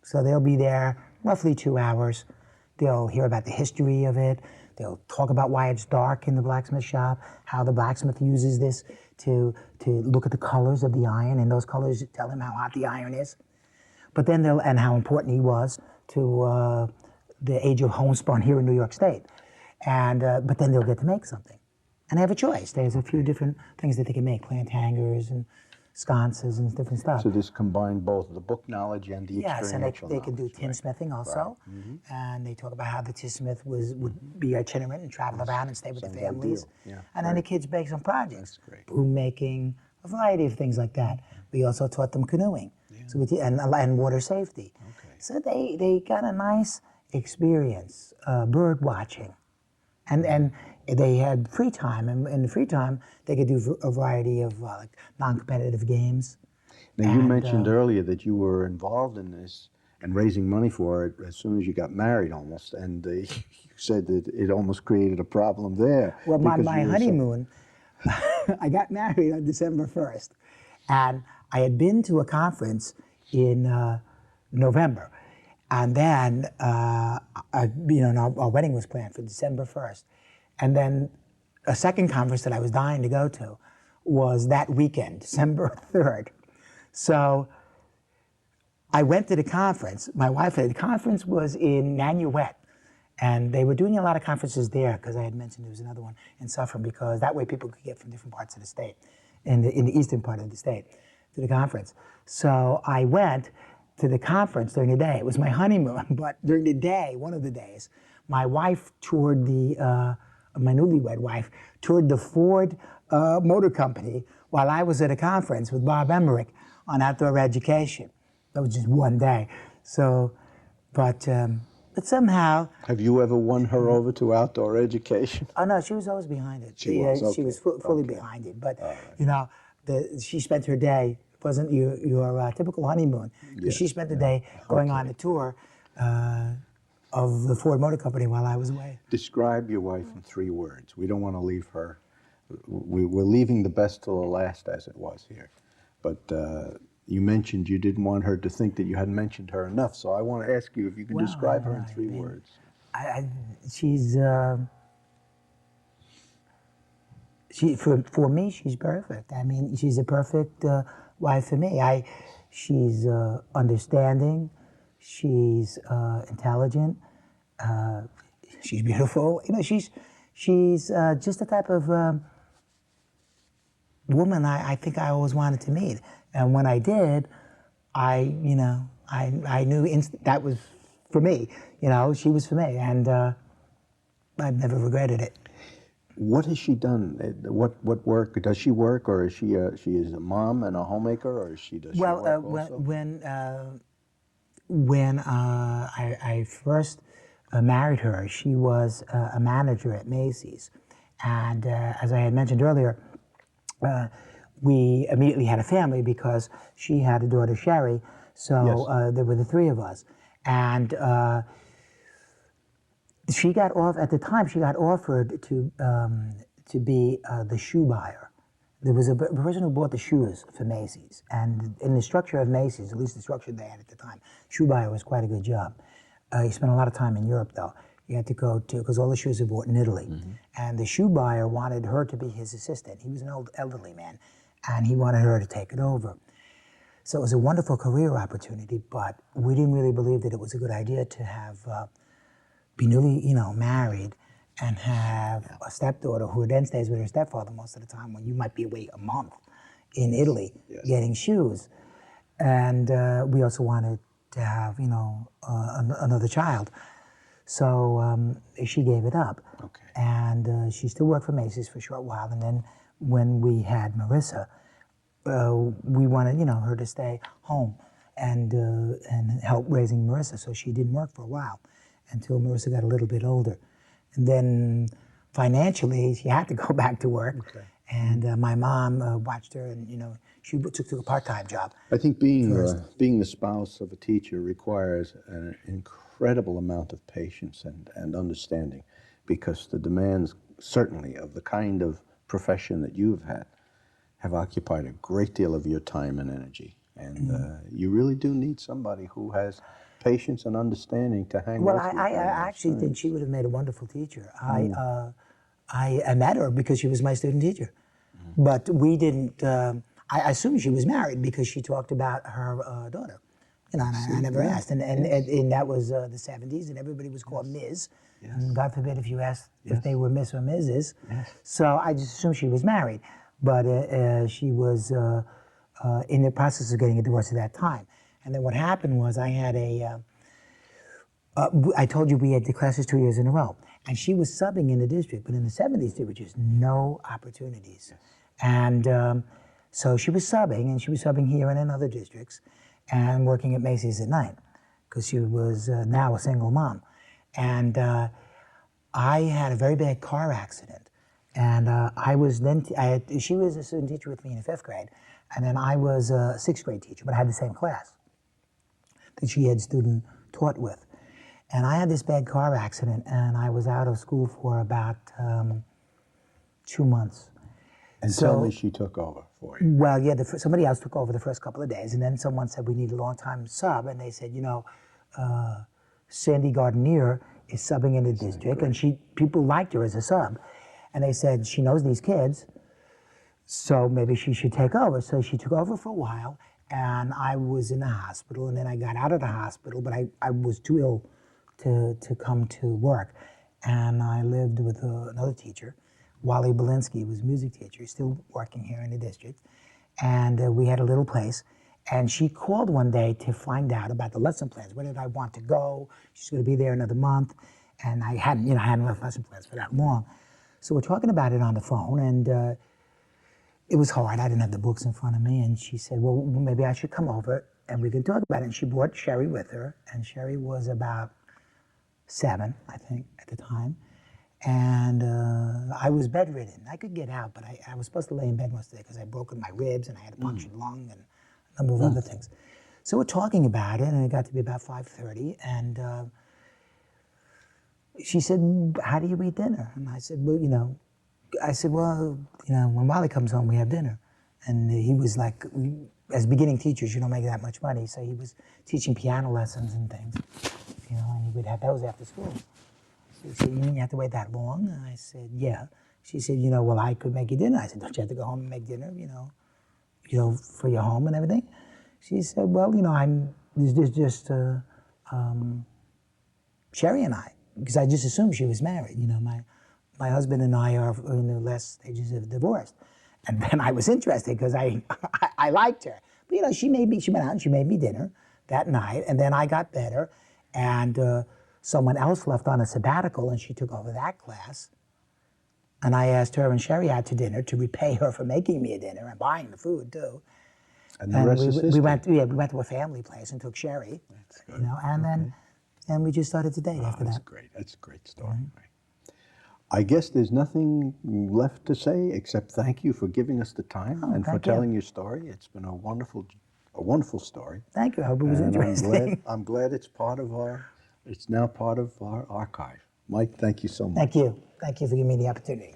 So they'll be there roughly 2 hours. They'll hear about the history of it. They'll talk about why it's dark in the blacksmith shop, how the blacksmith uses this to look at the colors of the iron, and those colors tell him how hot the iron is. But then and how important he was to the age of homespun here in New York State. And but then they'll get to make something. And they have a choice. There's a few different things that they can make, plant hangers and sconces and different stuff. So this combined both the book knowledge and the Yes, and experiential they can do knowledge, right? tinsmithing also. Right. And they talk about how the tinsmith would be itinerant and travel around and stay with the Sounds families. ideal. Yeah, And then the great. kids make some projects. That's great. Broom making, a variety of things like that. We also taught them canoeing. Yeah. So and water safety. Okay. So they got a nice experience bird watching, and they had free time, and in the free time they could do a variety of like non-competitive games. Now, you And, mentioned earlier that you were involved in this and raising money for it as soon as you got married almost, and you said that it almost created a problem there. Well, because my you were honeymoon, I got married on December 1st, and I had been to a conference in November, and then our wedding was planned for December 1st, and then a second conference that I was dying to go to was that weekend, December 3rd. So I went to the conference. My wife, the conference was in Nanuet, and they were doing a lot of conferences there because I had mentioned there was another one in Suffern, because that way people could get from different parts of the state, in the eastern part of the state, to the conference. So I went to the conference during the day. It was my honeymoon, but during the day, one of the days, my wife toured my newlywed wife toured the Ford Motor Company while I was at a conference with Bob Emmerich on outdoor education. That was just one day. So, but somehow. Have you ever won her over to outdoor education? Oh no, she was always behind it. She was, She was fully behind it. But you know, she spent her day. It wasn't your typical honeymoon. Yes, She spent the day going on a tour of the Ford Motor Company while I was away. Describe your wife in 3 words. We don't want to leave her. We're leaving the best till the last, as it was here. But you mentioned you didn't want her to think that you hadn't mentioned her enough. So I want to ask you if you can Well, describe her in I 3 mean, words. For me, she's perfect. I mean, she's a perfect wife for me. She's understanding. She's intelligent. She's beautiful. You know, she's just the type of woman I think I always wanted to meet. And when I did, I knew that was for me. You know, she was for me, and I've never regretted it. What has she done? What work does she work, or is she a mom and a homemaker, or does she work also? When I first married her, she was a manager at Macy's, and as I had mentioned earlier, we immediately had a family because she had a daughter, Sherry. So Yes. there were the 3 of us, and she got at the time she got offered to be the shoe buyer. There was a person who bought the shoes for Macy's, and in the structure of Macy's, at least the structure they had at the time, shoe buyer was quite a good job. He spent a lot of time in Europe, though. You had to go to, because all the shoes were bought in Italy, and the shoe buyer wanted her to be his assistant. He was an elderly man, and he wanted her to take it over. So it was a wonderful career opportunity, but we didn't really believe that it was a good idea to have be newly, married and have a stepdaughter who then stays with her stepfather most of the time when you might be away a month in Italy getting shoes. And we also wanted to have, another child. So she gave it up. Okay. And she still worked for Macy's for a short while. And then when we had Marissa, we wanted, her to stay home and help raising Marissa. So she didn't work for a while until Marissa got a little bit older. And then financially, she had to go back to work. Okay. And my mom watched her, and she took a part-time job. I think being the spouse of a teacher requires an incredible amount of patience and understanding, because the demands, certainly of the kind of profession that you've had, have occupied a great deal of your time and energy. And you really do need somebody who has patience and understanding to hang with you. Well, I actually think she would have made a wonderful teacher. I met her because she was my student teacher. But we didn't, I assumed she was married because she talked about her daughter. And I never asked. And that was the 70s, and everybody was called Ms. Yes. And God forbid if you asked if they were Miss or Mrs. Yes. So I just assumed she was married. But she was in the process of getting a divorce at that time. And then what happened was I had I told you we had the classes 2 years in a row. And she was subbing in the district, but in the 70s there were just no opportunities. Yes. And so she was subbing, and she was subbing here and in other districts. and working at Macy's at night because she was now a single mom. And I had a very bad car accident. And I was then, she was a student teacher with me in the 5th grade. And then I was a 6th grade teacher, but I had the same class that she had student taught with. And I had this bad car accident, and I was out of school for about 2 months. And tell me she took over for you. Well, yeah, somebody else took over the first couple of days, and then someone said, we need a long-time sub, and they said, you know, Sandy Gardenier is subbing in the district, and people liked her as a sub. And they said, she knows these kids, so maybe she should take over. So she took over for a while, and I was in the hospital, and then I got out of the hospital, but I was too ill to come to work. And I lived with another teacher, Wally Belinsky, was a music teacher, still working here in the district. And we had a little place. And she called one day to find out about the lesson plans. Where did I want to go? She's going to be there another month. And I hadn't enough lesson plans for that long. So we're talking about it on the phone, and it was hard. I didn't have the books in front of me. And she said, well, maybe I should come over and we can talk about it. And she brought Sherry with her. And Sherry was about 7, I think, at the time. And I was bedridden. I could get out, but I was supposed to lay in bed most of the day because I had broken my ribs and I had a punctured lung and a number of other things. So we're talking about it, and it got to be about 5:30, and she said, how do you eat dinner? And I said, well, when Wally comes home, we have dinner. And he was like, as beginning teachers, you don't make that much money, so he was teaching piano lessons and things, and he would have those after school. So she said, you mean you have to wait that long? And I said, yeah. She said, well, I could make you dinner. I said, don't you have to go home and make dinner, for your home and everything? She said, well, there's just Sherry and I, because I just assumed she was married. My husband and I are in the last stages of divorce. And then I was interested because I liked her. But, she went out and she made me dinner that night, and then I got better, and someone else left on a sabbatical, and she took over that class. And I asked her and Sherry out to dinner to repay her for making me a dinner and buying the food too. And the rest is history. We went to a family place and took Sherry, and we just started to date after that. That's great. That's a great story. Right. I guess there's nothing left to say except thank you for giving us the time and for telling your story. It's been a wonderful story. Thank you. I hope it was interesting. I'm glad it's now part of our archive. Mike, thank you so much. Thank you. Thank you for giving me the opportunity.